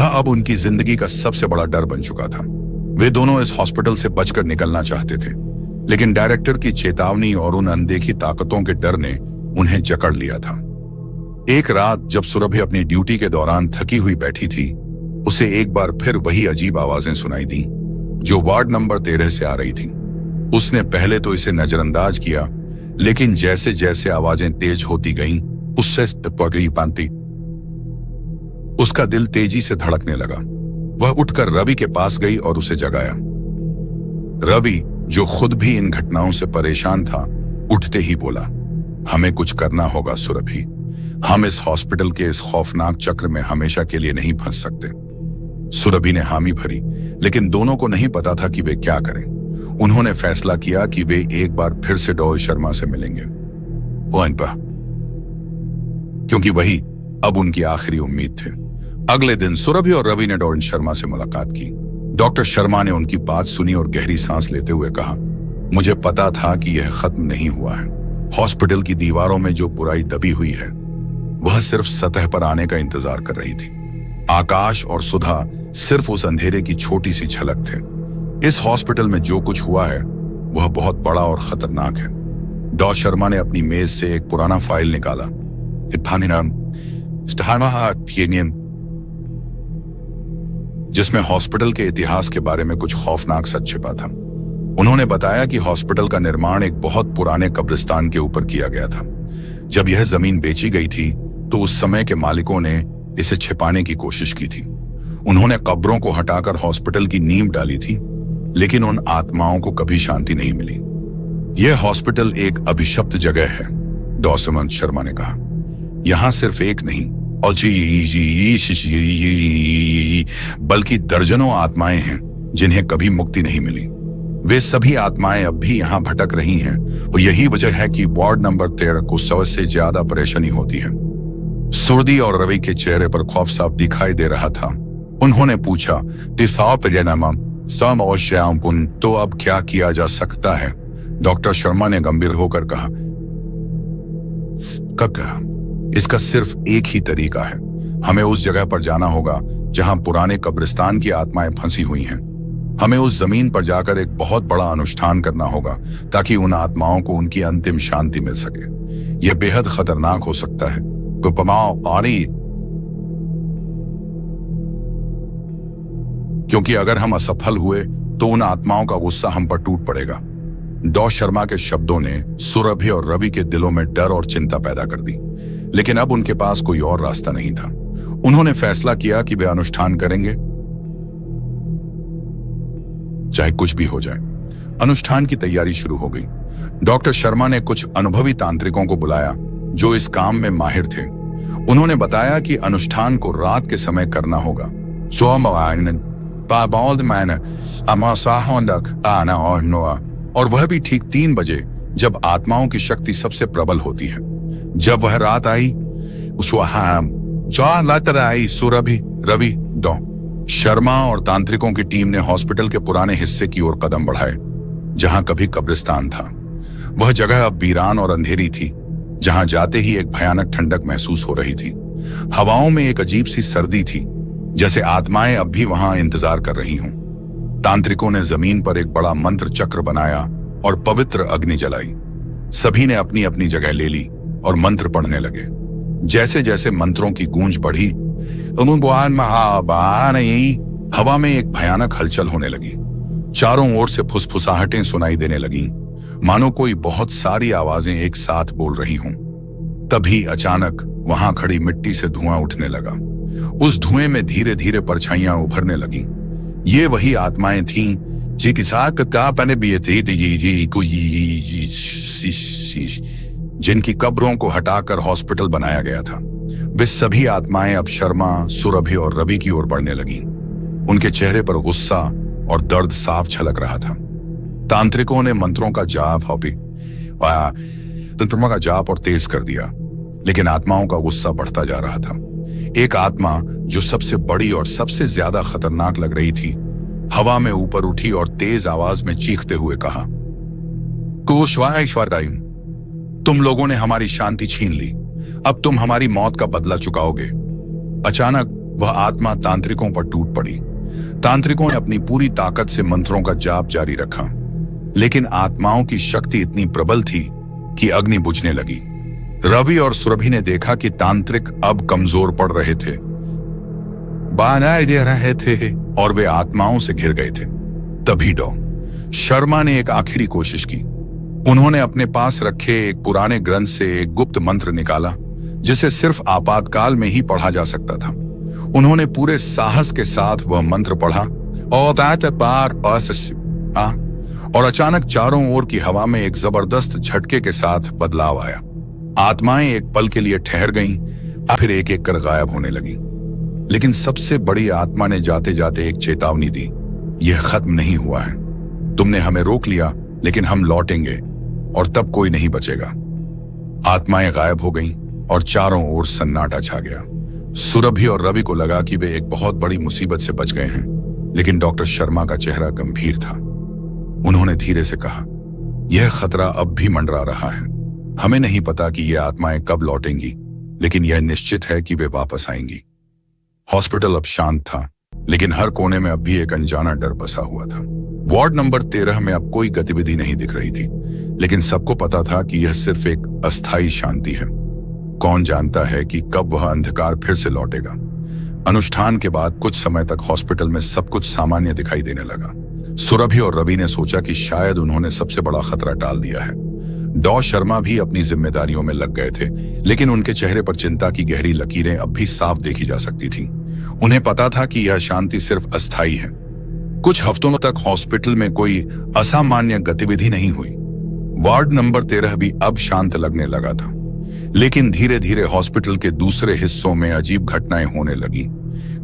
अब उनकी जिंदगी का सबसे बड़ा डर बन चुका था। वे दोनों इस हॉस्पिटल से बचकर निकलना चाहते थे, लेकिन डायरेक्टर की चेतावनी और उन अनदेखी ताकतों के डर ने उन्हें जकड़ लिया था। एक रात जब सुरभि अपनी ड्यूटी के दौरान थकी हुई बैठी थी, उसे एक बार फिर वही अजीब आवाजें सुनाई दी जो वार्ड नंबर 13 से आ रही थी। उसने पहले तो इसे नजरअंदाज किया, लेकिन जैसे जैसे आवाजें तेज होती गईं, उससे पांती उसका दिल तेजी से धड़कने लगा। वह उठकर रवि के पास गई और उसे जगाया। रवि, जो खुद भी इन घटनाओं से परेशान था, उठते ही बोला, हमें कुछ करना होगा सुरभि। हम इस हॉस्पिटल के इस खौफनाक चक्र में हमेशा के लिए नहीं फंस सकते। सुरभि ने हामी भरी, लेकिन दोनों को नहीं पता था कि वे क्या करें। उन्होंने फैसला किया कि वे एक बार फिर से डॉ शर्मा से मिलेंगे, क्योंकि वही अब उनकी आखिरी उम्मीद थे। अगले दिन सुरभि और रवि ने डॉ शर्मा से मुलाकात की। डॉक्टर शर्मा ने उनकी बात सुनी और गहरी सांस लेते हुए कहा, मुझे पता था कि यह खत्म नहीं हुआ है। हॉस्पिटल की दीवारों में जो बुराई दबी हुई है वह सिर्फ सतह पर आने का इंतजार कर रही थी। आकाश और सुधा सिर्फ उस अंधेरे की छोटी सी झलक थे। इस हॉस्पिटल में जो कुछ हुआ है वह बहुत बड़ा और खतरनाक है। डॉ शर्मा ने अपनी मेज से एक पुराना फाइल निकाला, जिसमें हॉस्पिटल के इतिहास के बारे में कुछ खौफनाक सच छिपा था। उन्होंने बताया कि हॉस्पिटल का निर्माण एक बहुत पुराने कब्रिस्तान के ऊपर किया गया था। जब यह जमीन बेची गई थी तो उस समय के मालिकों ने इसे छिपाने की कोशिश की थी। उन्होंने कब्रों को हटाकर हॉस्पिटल की नींव डाली थी, लेकिन उन आत्माओं को कभी शांति नहीं मिली। यह हॉस्पिटल एक अभिशप्त जगह है, डॉ सुमंत शर्मा ने कहा। यहां सिर्फ एक नहीं और बल्कि दर्जनों आत्माएं हैं जिन्हें कभी मुक्ति नहीं मिली। वे सभी आत्माएं अब भी यहाँ भटक रही हैं और यही वजह है कि वार्ड नंबर 13 को सबसे ज्यादा परेशानी होती है। सुरभि और रवि के चेहरे पर खौफ साफ दिखाई दे रहा था। उन्होंने पूछा, तो अब क्या किया जा सकता है? डॉक्टर शर्मा ने गंभीर होकर कहा, इसका सिर्फ एक ही तरीका है। हमें उस जगह पर जाना होगा जहां पुराने कब्रिस्तान की आत्माएं फंसी हुई हैं। हमें उस जमीन पर जाकर एक बहुत बड़ा अनुष्ठान करना होगा ताकि उन आत्माओं को उनकी अंतिम शांति मिल सके। यह बेहद खतरनाक हो सकता है, क्योंकि अगर हम असफल हुए तो उन आत्माओं का गुस्सा हम पर टूट पड़ेगा। डॉ शर्मा के शब्दों ने सुरभि और रवि के दिलों में डर और चिंता पैदा कर दी, लेकिन अब उनके पास कोई और रास्ता नहीं था। उन्होंने फैसला किया कि वे अनुष्ठान करेंगे, चाहे कुछ भी हो जाए। अनुष्ठान की तैयारी शुरू हो गई। डॉक्टर शर्मा ने कुछ अनुभवी तांत्रिकों को बुलाया जो इस काम में माहिर थे। उन्होंने बताया कि अनुष्ठान को रात के समय करना होगा, और वह भी ठीक 3 बजे, जब आत्माओं की शक्ति सबसे प्रबल होती है। जब वह रात आई, सुरभि, रवि, डॉ शर्मा और तांत्रिकों की टीम ने हॉस्पिटल के पुराने हिस्से की ओर कदम बढ़ाए जहां कभी कब्रिस्तान था। वह जगह अब वीरान और अंधेरी थी, जहां जाते ही एक भयानक ठंडक महसूस हो रही थी। हवाओं में एक अजीब सी सर्दी थी, जैसे आत्माएं अब भी वहां इंतजार कर रही हों। तांत्रिकों ने जमीन पर एक बड़ा मंत्र चक्र बनाया और पवित्र अग्नि जलाई। सभी ने अपनी अपनी जगह ले ली और मंत्र पढ़ने लगे। जैसे जैसे मंत्रों की गूंज बढ़ी, हवा में एक भयानक हलचल होने लगी। चारों ओर से फुसफुसाहटें सुनाई देने लगीं, मानो कोई बहुत सारी आवाजें एक साथ बोल रही हों। तभी अचानक वहां खड़ी मिट्टी से धुआं उठने लगा। उस धुएं में धीरे धीरे परछाइयां उभरने लगीं। ये वही आत्माएं थीं जिनकी कब्रों को हटाकर हॉस्पिटल बनाया गया था। वे सभी आत्माएं अब शर्मा, सुरभि और रवि की ओर बढ़ने लगीं। उनके चेहरे पर गुस्सा और दर्द साफ झलक रहा था। तांत्रिकों ने मंत्रों का जाप और तेज कर दिया, लेकिन आत्माओं का गुस्सा बढ़ता जा रहा था। एक आत्मा जो सबसे बड़ी और सबसे ज्यादा खतरनाक लग रही थी, हवा में ऊपर उठी और तेज आवाज में चीखते हुए कहा, तुम लोगों ने हमारी शांति छीन ली, अब तुम हमारी मौत का बदला चुकाओगे। अचानक वह आत्मा तांत्रिकों पर टूट पड़ी। तांत्रिकों ने अपनी पूरी ताकत से मंत्रों का जाप जारी रखा, लेकिन आत्माओं की शक्ति इतनी प्रबल थी कि अग्नि बुझने लगी। रवि और सुरभि ने देखा कि तांत्रिक अब कमजोर पड़ रहे थे, बानाए दे रहे थे और वे आत्माओं से घिर गए थे। तभी डॉ शर्मा ने एक आखिरी कोशिश की। उन्होंने अपने पास रखे एक पुराने ग्रंथ से एक गुप्त मंत्र निकाला, जिसे सिर्फ आपातकाल में ही पढ़ा जा सकता था। उन्होंने पूरे साहस के साथ वह मंत्र पढ़ा और अचानक चारों ओर की हवा में एक जबरदस्त झटके के साथ बदलाव आया। आत्माएं एक पल के लिए ठहर गईं, फिर एक एक कर गायब होने लगीं। लेकिन सबसे बड़ी आत्मा ने जाते जाते एक चेतावनी दी, यह खत्म नहीं हुआ है। तुमने हमें रोक लिया, लेकिन हम लौटेंगे और तब कोई नहीं बचेगा। आत्माएं गायब हो गईं और चारों ओर सन्नाटा छा गया। सुरभि और रवि को लगा कि वे एक बहुत बड़ी मुसीबत से बच गए हैं, लेकिन डॉक्टर शर्मा का चेहरा गंभीर था। उन्होंने धीरे से कहा, यह खतरा अब भी मंडरा रहा है। हमें नहीं पता कि ये आत्माएं कब लौटेंगी, लेकिन यह निश्चित है कि वे वापस आएंगी। हॉस्पिटल अब शांत था, लेकिन हर कोने में अब भी एक अनजाना डर बसा हुआ था। वार्ड नंबर 13 में अब कोई गतिविधि नहीं दिख रही थी, लेकिन सबको पता था कि यह सिर्फ एक अस्थायी शांति है। कौन जानता है कि कब वह अंधकार फिर से लौटेगा। अनुष्ठान के बाद कुछ समय तक हॉस्पिटल में सब कुछ सामान्य दिखाई देने लगा। सुरभि और रवि ने सोचा कि शायद उन्होंने सबसे बड़ा खतरा टाल दिया है। डॉ शर्मा भी अपनी जिम्मेदारियों में लग गए थे, लेकिन उनके चेहरे पर चिंता की गहरी लकीरें अब भी साफ देखी जा सकती थीं। उन्हें पता था कि यह शांति सिर्फ अस्थायी है। कुछ हफ्तों तक हॉस्पिटल में कोई असामान्य गतिविधि नहीं हुई। वार्ड नंबर 13 भी अब शांत लगने लगा था, लेकिन धीरे धीरे हॉस्पिटल के दूसरे हिस्सों में अजीब घटनाएं होने लगी।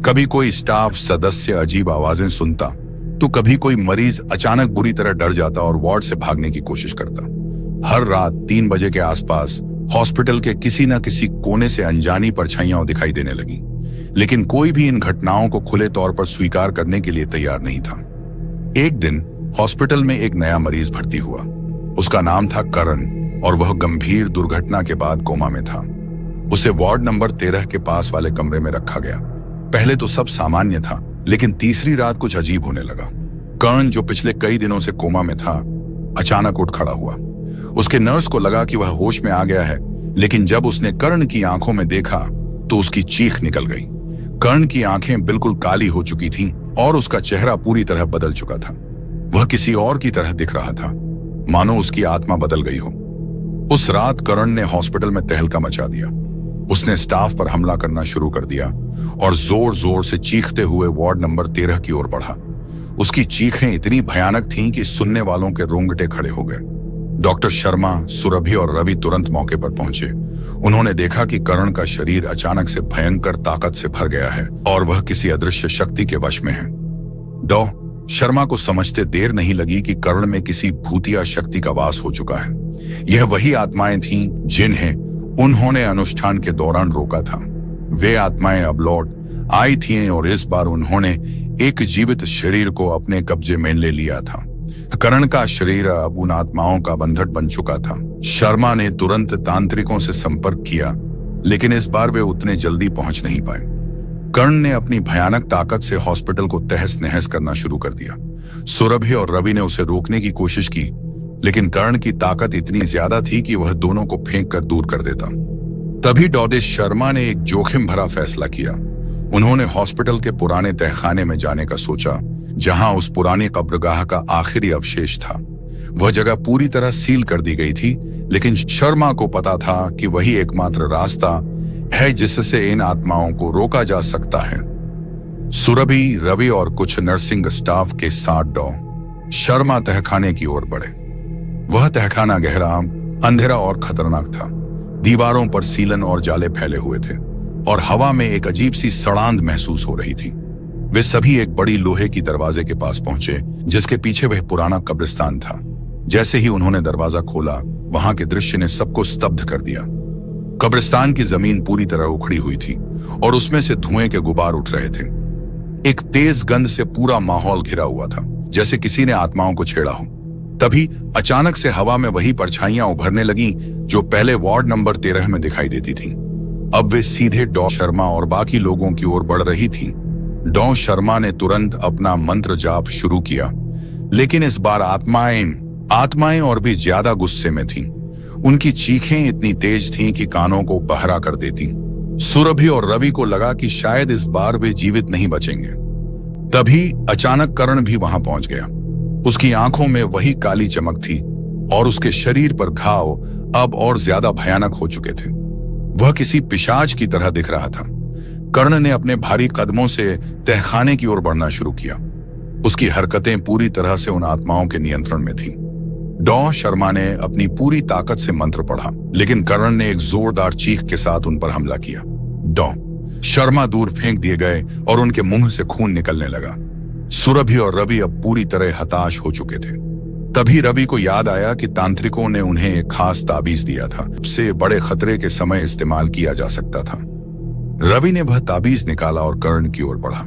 कभी कोई स्टाफ सदस्य अजीब आवाजें सुनता, तो कभी कोई मरीज अचानक बुरी तरह डर जाता और वार्ड से भागने की कोशिश करता। हर रात 3 बजे के आसपास हॉस्पिटल के किसी न किसी कोने से अनजानी परछाइयां दिखाई देने लगी, लेकिन कोई भी इन घटनाओं को खुले तौर पर स्वीकार करने के लिए तैयार नहीं था। एक दिन हॉस्पिटल में एक नया मरीज भर्ती हुआ। उसका नाम था करण और वह गंभीर दुर्घटना के बाद कोमा में था। उसे वार्ड नंबर 13 के पास वाले कमरे में रखा गया। पहले तो सब सामान्य था, लेकिन तीसरी रात कुछ अजीब होने लगा। करण, जो पिछले कई दिनों से कोमा में था, अचानक उठ खड़ा हुआ। उसके नर्स को लगा कि वह होश में आ गया है, लेकिन जब उसने कर्ण की आंखों में देखा तो उसकी चीख निकल गई। कर्ण की आंखें बिल्कुल काली हो चुकी थीं और उसका चेहरा पूरी तरह बदल चुका था। वह किसी और की तरह दिख रहा था, मानो उसकी आत्मा बदल गई हो। उस रात कर्ण ने हॉस्पिटल में तहलका मचा दिया। उसने स्टाफ पर हमला करना शुरू कर दिया और जोर जोर से चीखते हुए वार्ड नंबर 13 की ओर बढ़ा। उसकी चीखें इतनी भयानक थीं कि सुनने वालों के रोंगटे खड़े हो गए। डॉक्टर शर्मा, सुरभि और रवि तुरंत मौके पर पहुंचे। उन्होंने देखा कि कर्ण का शरीर अचानक से भयंकर ताकत से भर गया है और वह किसी अदृश्य शक्ति के वश में है। डॉ शर्मा को समझते देर नहीं लगी कि कर्ण में किसी भूतिया शक्ति का वास हो चुका है। यह वही आत्माएं थीं जिन्हें उन्होंने अनुष्ठान के दौरान रोका था। वे आत्माएं अब लौट आई थीं और इस बार उन्होंने एक जीवित शरीर को अपने कब्जे में ले लिया था। कर्ण का शरीर अब उन आत्माओं का बंधन बन चुका था। शर्मा ने तुरंत तांत्रिकों से संपर्क किया, लेकिन इस बार वे उतने जल्दी पहुंच नहीं पाए। कर्ण ने अपनी भयानक ताकत से हॉस्पिटल को तहस नहस करना शुरू कर दिया। सुरभि और रवि ने उसे रोकने की कोशिश की, लेकिन कर्ण की ताकत इतनी ज्यादा थी कि वह दोनों को फेंक कर दूर कर देता। तभी डॉ शर्मा ने एक जोखिम भरा फैसला किया। उन्होंने हॉस्पिटल के पुराने तहखाने में जाने का सोचा, जहां उस पुरानी कब्रगाह का आखिरी अवशेष था। वह जगह पूरी तरह सील कर दी गई थी, लेकिन शर्मा को पता था कि वही एकमात्र रास्ता है जिससे इन आत्माओं को रोका जा सकता है। सुरभि, रवि और कुछ नर्सिंग स्टाफ के साथ डॉ शर्मा तहखाने की ओर बढ़े। वह तहखाना गहरा, अंधेरा और खतरनाक था। दीवारों पर सीलन और जाले फैले हुए थे और हवा में एक अजीब सी सड़ांध महसूस हो रही थी। वे सभी एक बड़ी लोहे की दरवाजे के पास पहुंचे, जिसके पीछे वह पुराना कब्रिस्तान था। जैसे ही उन्होंने दरवाजा खोला, वहां के दृश्य ने सबको स्तब्ध कर दिया। कब्रिस्तान की जमीन पूरी तरह उखड़ी हुई थी और उसमें से धुएं के गुबार उठ रहे थे। एक तेज गंध से पूरा माहौल घिरा हुआ था, जैसे किसी ने आत्माओं को छेड़ा हो। तभी अचानक से हवा में वही परछाइयां उभरने लगीं जो पहले वार्ड नंबर 13 में दिखाई देती थीं। अब वे सीधे डॉ शर्मा और बाकी लोगों की ओर बढ़ रही थीं। डॉ शर्मा ने तुरंत अपना मंत्र जाप शुरू किया, लेकिन इस बार आत्माएं और भी ज्यादा गुस्से में थीं। उनकी चीखें इतनी तेज थीं कि कानों को बहरा कर देती। सुरभि और रवि को लगा कि शायद इस बार वे जीवित नहीं बचेंगे। तभी अचानक करण भी वहां पहुंच गया। उसकी आंखों में वही काली चमक थी और उसके शरीर पर घाव अब और ज्यादा भयानक हो चुके थे। वह किसी पिशाच की तरह दिख रहा था। कर्ण ने अपने भारी कदमों से तहखाने की ओर बढ़ना शुरू किया। उसकी हरकतें पूरी तरह से उन आत्माओं के नियंत्रण में थीं। डॉ शर्मा ने अपनी पूरी ताकत से मंत्र पढ़ा, लेकिन कर्ण ने एक जोरदार चीख के साथ उन पर हमला किया। डॉ शर्मा दूर फेंक दिए गए और उनके मुंह से खून निकलने लगा। सुरभि और रवि अब पूरी तरह हताश हो चुके थे। तभी रवि को याद आया कि तांत्रिकों ने उन्हें एक खास ताबीज दिया था, सबसे बड़े खतरे के समय इस्तेमाल किया जा सकता था। रवि ने वह ताबीज निकाला और कर्ण की ओर बढ़ा।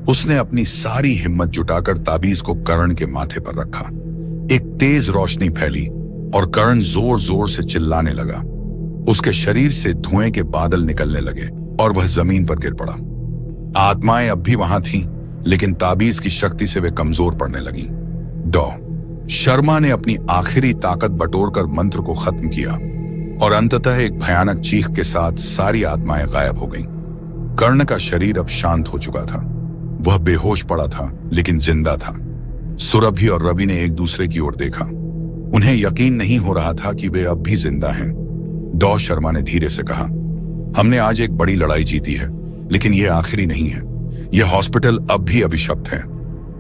उसने अपनी सारी हिम्मत जुटाकर ताबीज को कर्ण के माथे पर रखा। एक तेज रोशनी फैली और कर्ण जोर जोर से चिल्लाने लगा। उसके शरीर से धुएं के बादल निकलने लगे और वह जमीन पर गिर पड़ा। आत्माएं अब भी वहां थीं, लेकिन ताबीज की शक्ति से वे कमजोर पड़ने लगी। डॉ शर्मा ने अपनी आखिरी ताकत बटोरकर मंत्र को खत्म किया और अंततः एक भयानक चीख के साथ सारी आत्माएं गायब हो गईं। कर्ण का शरीर अब शांत हो चुका था। वह बेहोश पड़ा था, लेकिन जिंदा था। सुरभि और रवि ने एक दूसरे की ओर देखा। उन्हें यकीन नहीं हो रहा था कि वे अब भी जिंदा हैं। डॉ शर्मा ने धीरे से कहा, हमने आज एक बड़ी लड़ाई जीती है, लेकिन यह आखिरी नहीं है। यह हॉस्पिटल अब भी अभिशप्त है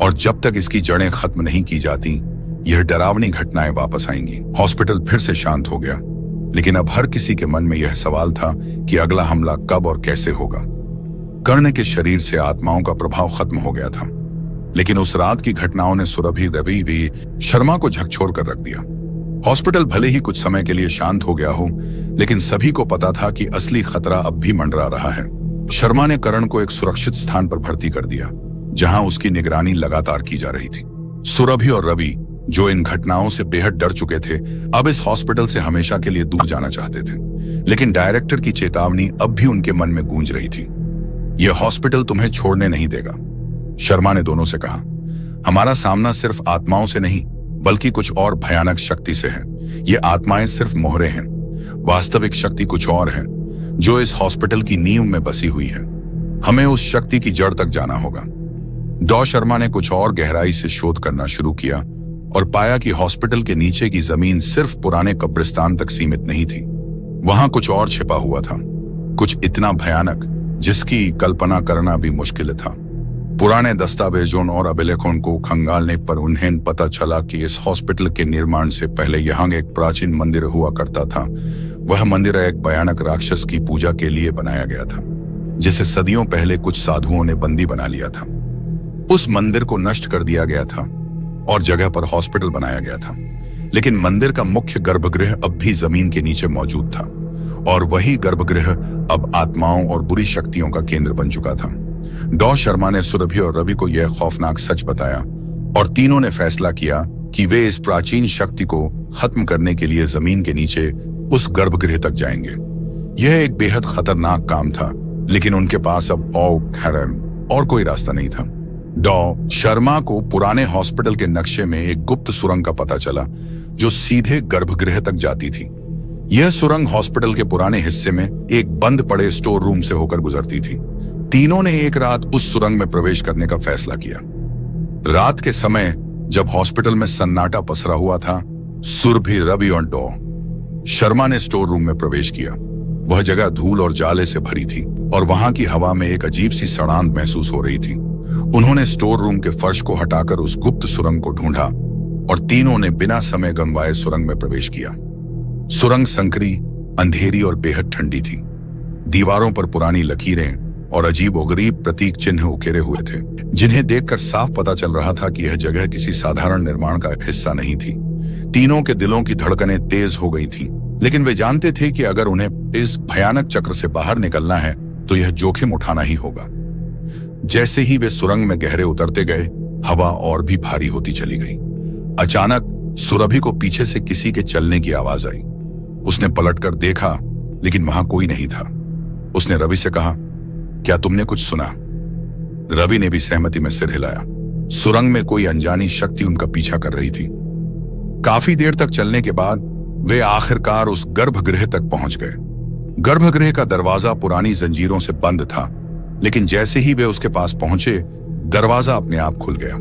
और जब तक इसकी जड़ें खत्म नहीं की जाती, यह डरावनी घटनाएं वापस आएंगी। हॉस्पिटल फिर से शांत हो गया, लेकिन अब हर किसी के मन में यह सवाल था कि अगला हमला कब और कैसे होगा। कर्ण के शरीर से आत्माओं का प्रभाव खत्म हो गया था, लेकिन उस रात की घटनाओं ने सुरभि, रवि भी शर्मा को झकझोर कर रख दिया। हॉस्पिटल भले ही कुछ समय के लिए शांत हो गया हो, लेकिन सभी को पता था कि असली खतरा अब भी मंडरा रहा है। शर्मा ने कर्ण को एक सुरक्षित स्थान पर भर्ती कर दिया, जहां उसकी निगरानी लगातार की जा रही थी। सुरभि और रवि, जो इन घटनाओं से बेहद डर चुके थे, अब इस हॉस्पिटल से हमेशा के लिए दूर जाना चाहते थे। लेकिन डायरेक्टर की चेतावनी अब भी उनके मन में गूंज रही थी। यह हॉस्पिटल तुम्हें छोड़ने नहीं देगा। शर्मा ने दोनों से कहा, हमारा सामना सिर्फ आत्माओं से नहीं, बल्कि कुछ और भयानक शक्ति से है। ये आत्माएं सिर्फ मोहरे हैं, वास्तविक शक्ति कुछ और है, जो इस हॉस्पिटल की नींव में बसी हुई है। हमें उस शक्ति की जड़ तक जाना होगा। डॉ शर्मा ने कुछ और गहराई से शोध करना शुरू किया और पाया कि हॉस्पिटल के नीचे की जमीन सिर्फ पुराने कब्रिस्तान तक सीमित नहीं थी। वहां कुछ और छिपा हुआ था, कुछ इतना भयानक जिसकी कल्पना करना भी मुश्किल था। पुराने दस्तावेजों और अभिलेखों को खंगालने पर उन्हें पता चला कि इस हॉस्पिटल के निर्माण से पहले यहाँ एक प्राचीन मंदिर हुआ करता था। वह मंदिर एक भयानक राक्षस की पूजा के लिए बनाया गया था, जिसे सदियों पहले कुछ साधुओं ने बंदी बना लिया था। उस मंदिर को नष्ट कर दिया गया था और जगह पर हॉस्पिटल बनाया गया था, लेकिन मंदिर का मुख्य गर्भगृह अब भी जमीन के नीचे मौजूद था और वही गर्भगृह अब आत्माओं और बुरी शक्तियों का केंद्र बन चुका था। डॉ शर्मा ने सुरभि और रवि को यह खौफनाक सच बताया और तीनों ने फैसला किया कि वे इस प्राचीन शक्ति को खत्म करने के लिए जमीन के नीचे उस गर्भगृह तक जाएंगे। यह एक बेहद खतरनाक काम था, लेकिन उनके पास अब और कोई रास्ता नहीं था। डॉ शर्मा को पुराने हॉस्पिटल के नक्शे में एक गुप्त सुरंग का पता चला, जो सीधे गर्भगृह तक जाती थी। यह सुरंग हॉस्पिटल के पुराने हिस्से में एक बंद पड़े स्टोर रूम से होकर गुजरती थी। तीनों ने एक रात उस सुरंग में प्रवेश करने का फैसला किया। रात के समय जब हॉस्पिटल में सन्नाटा पसरा हुआ था, सुरभि, रवि और डॉ शर्मा ने स्टोर रूम में प्रवेश किया। वह जगह धूल और जाले से भरी थी और वहां की हवा में एक अजीब सी सड़ांध महसूस हो रही थी। उन्होंने स्टोर रूम के फर्श को हटाकर उस गुप्त सुरंग को ढूंढा और तीनों ने बिना समय गंवाए सुरंग में प्रवेश किया। सुरंग संकरी, अंधेरी और बेहद ठंडी थी। दीवारों पर पुरानी लकीरें और अजीबोगरीब प्रतीक चिन्ह उकेरे हुए थे, जिन्हें देखकर साफ पता चल रहा था कि यह जगह किसी साधारण निर्माण का हिस्सा नहीं थी। तीनों के दिलों की धड़कनें तेज हो गई थीं, लेकिन वे जानते थे कि अगर उन्हें इस भयानक चक्र से बाहर निकलना है तो यह जोखिम उठाना ही होगा। जैसे ही वे सुरंग में गहरे उतरते गए, हवा और भी भारी होती चली गई। अचानक सुरभि को पीछे से किसी के चलने की आवाज आई। उसने पलटकर देखा, लेकिन वहां कोई नहीं था। उसने रवि से कहा, क्या तुमने कुछ सुना? रवि ने भी सहमति में सिर हिलाया। सुरंग में कोई अनजानी शक्ति उनका पीछा कर रही थी। काफी देर तक चलने के बाद वे आखिरकार उस गर्भगृह तक पहुंच गए। गर्भगृह का दरवाजा पुरानी जंजीरों से बंद था, लेकिन जैसे ही वे उसके पास पहुंचे, दरवाजा अपने आप खुल गया।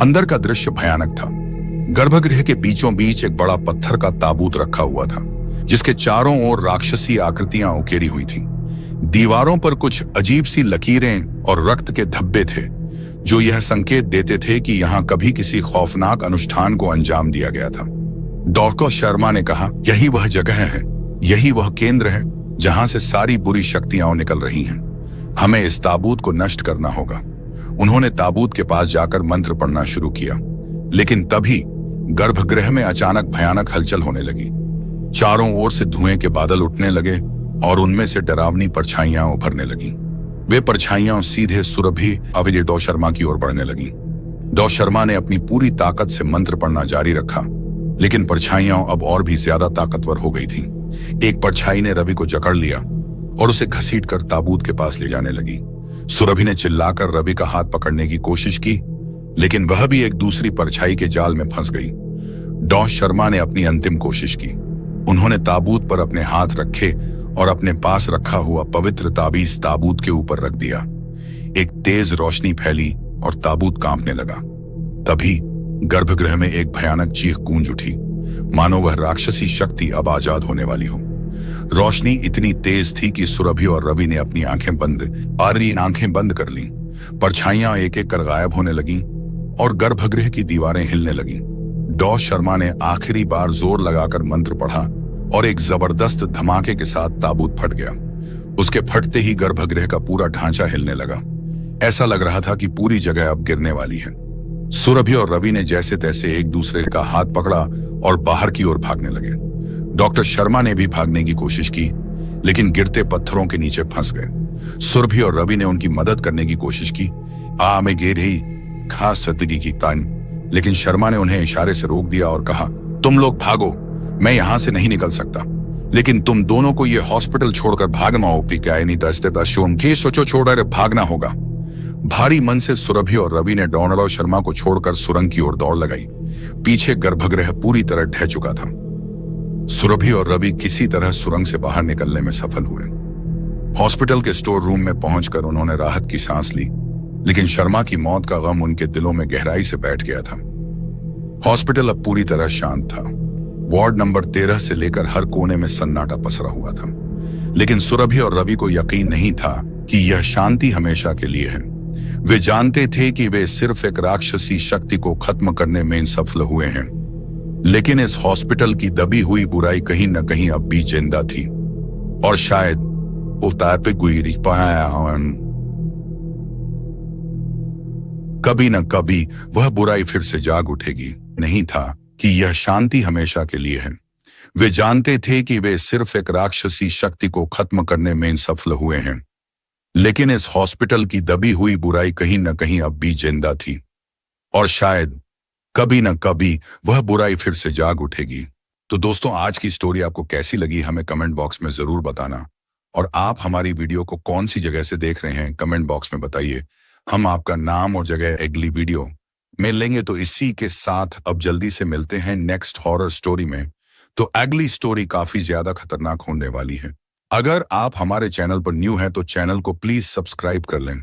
अंदर का दृश्य भयानक था। गर्भगृह के बीचों बीच एक बड़ा पत्थर का ताबूत रखा हुआ था, जिसके चारों ओर राक्षसी आकृतियां उकेरी हुई थीं। दीवारों पर कुछ अजीब सी लकीरें और रक्त के धब्बे थे, जो यह संकेत देते थे कि यहां कभी किसी खौफनाक अनुष्ठान को अंजाम दिया गया था। डॉक्टर शर्मा ने कहा, यही वह जगह है, यही वह केंद्र है जहां से सारी बुरी शक्तियां निकल रही हैं। हमें इस ताबूत को नष्ट करना होगा। उन्होंने ताबूत के पास जाकर मंत्र पढ़ना शुरू किया, लेकिन तभी गर्भगृह में अचानक भयानक हलचल होने लगी। चारों ओर से धुएं के बादल उठने लगे और उनमें से डरावनी परछाइयां उभरने लगीं। वे परछाइयां सीधे सुरभि, अविजय, डॉ शर्मा की ओर बढ़ने लगीं। डॉ शर्मा ने अपनी पूरी ताकत से मंत्र पढ़ना जारी रखा, लेकिन परछाइयां अब और भी ज्यादा ताकतवर हो गई थीं। एक परछाई ने रवि को जकड़ लिया और उसे घसीटकर ताबूत के पास ले जाने लगी। सुरभि ने चिल्लाकर रवि का हाथ पकड़ने की कोशिश की, लेकिन वह भी एक दूसरी परछाई के जाल में फंस गई। डॉ शर्मा ने अपनी अंतिम कोशिश की। उन्होंने ताबूत पर अपने हाथ रखे और अपने पास रखा हुआ पवित्र ताबीज ताबूत के ऊपर रख दिया। एक तेज रोशनी फैली और ताबूत कांपने लगा। तभी गर्भगृह में एक भयानक चीख गूंज उठी, मानो वह राक्षसी शक्ति अब आजाद होने वाली हो। रोशनी इतनी तेज थी कि सुरभि और रवि ने अपनी आंखें बंद कर लीं। परछाइयां एक एक कर गायब होने लगीं और गर्भगृह की दीवारें हिलने लगीं। डॉ शर्मा ने आखिरी बार जोर लगाकर मंत्र पढ़ा और एक जबरदस्त धमाके के साथ ताबूत फट गया। उसके फटते ही गर्भगृह का पूरा ढांचा हिलने लगा। ऐसा लग रहा था कि पूरी जगह अब गिरने वाली है। सुरभि और रवि ने जैसे तैसे एक दूसरे का हाथ पकड़ा और बाहर की ओर भागने लगे। डॉक्टर शर्मा ने भी भागने की कोशिश की, लेकिन गिरते पत्थरों के नीचे फंस गए। सुरभि और रवि ने उनकी मदद करने की कोशिश की। मैं गिर रही खास सतगी की तान, लेकिन शर्मा ने उन्हें इशारे से रोक दिया और कहा, तुम लोग भागो, मैं यहां से नहीं निकल सकता, लेकिन तुम दोनों को ये हॉस्पिटल छोड़कर भागना सोचो छोड़ भागना होगा। भारी मन से सुरभि और रवि ने डॉ शर्मा को छोड़कर सुरंग की ओर दौड़ लगाई। पीछे गर्भगृह पूरी तरह ढह चुका था। सुरभि और रवि किसी तरह सुरंग से बाहर निकलने में सफल हुए। हॉस्पिटल के स्टोर रूम में पहुंचकर उन्होंने राहत की सांस ली, लेकिन शर्मा की मौत का गम उनके दिलों में गहराई से बैठ गया था। हॉस्पिटल अब पूरी तरह शांत था। वार्ड नंबर 13 से लेकर हर कोने में सन्नाटा पसरा हुआ था, लेकिन सुरभि और रवि को यकीन नहीं था कि यह शांति हमेशा के लिए है। वे जानते थे कि वे सिर्फ एक राक्षसी शक्ति को खत्म करने में सफल हुए हैं, लेकिन इस हॉस्पिटल की दबी हुई बुराई कहीं न कहीं अब भी जिंदा थी और शायद कभी न कभी वह बुराई फिर से जाग उठेगी। नहीं था कि यह शांति हमेशा के लिए है। वे जानते थे कि वे सिर्फ एक राक्षसी शक्ति को खत्म करने में सफल हुए हैं, लेकिन इस हॉस्पिटल की दबी हुई बुराई कहीं न कहीं अब भी जिंदा थी और शायद कभी न कभी वह बुराई फिर से जाग उठेगी। तो दोस्तों, आज की स्टोरी आपको कैसी लगी हमें कमेंट बॉक्स में जरूर बताना, और आप हमारी वीडियो को कौन सी जगह से देख रहे हैं कमेंट बॉक्स में बताइए। हम आपका नाम और जगह अगली वीडियो में लेंगे। तो इसी के साथ अब जल्दी से मिलते हैं नेक्स्ट हॉरर स्टोरी में। तो अगली स्टोरी काफी ज्यादा खतरनाक होने वाली है। अगर आप हमारे चैनल पर न्यू हैं तो चैनल को प्लीज सब्सक्राइब कर लें,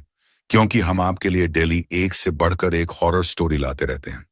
क्योंकि हम आपके लिए डेली एक से बढ़कर एक हॉरर स्टोरी लाते रहते हैं।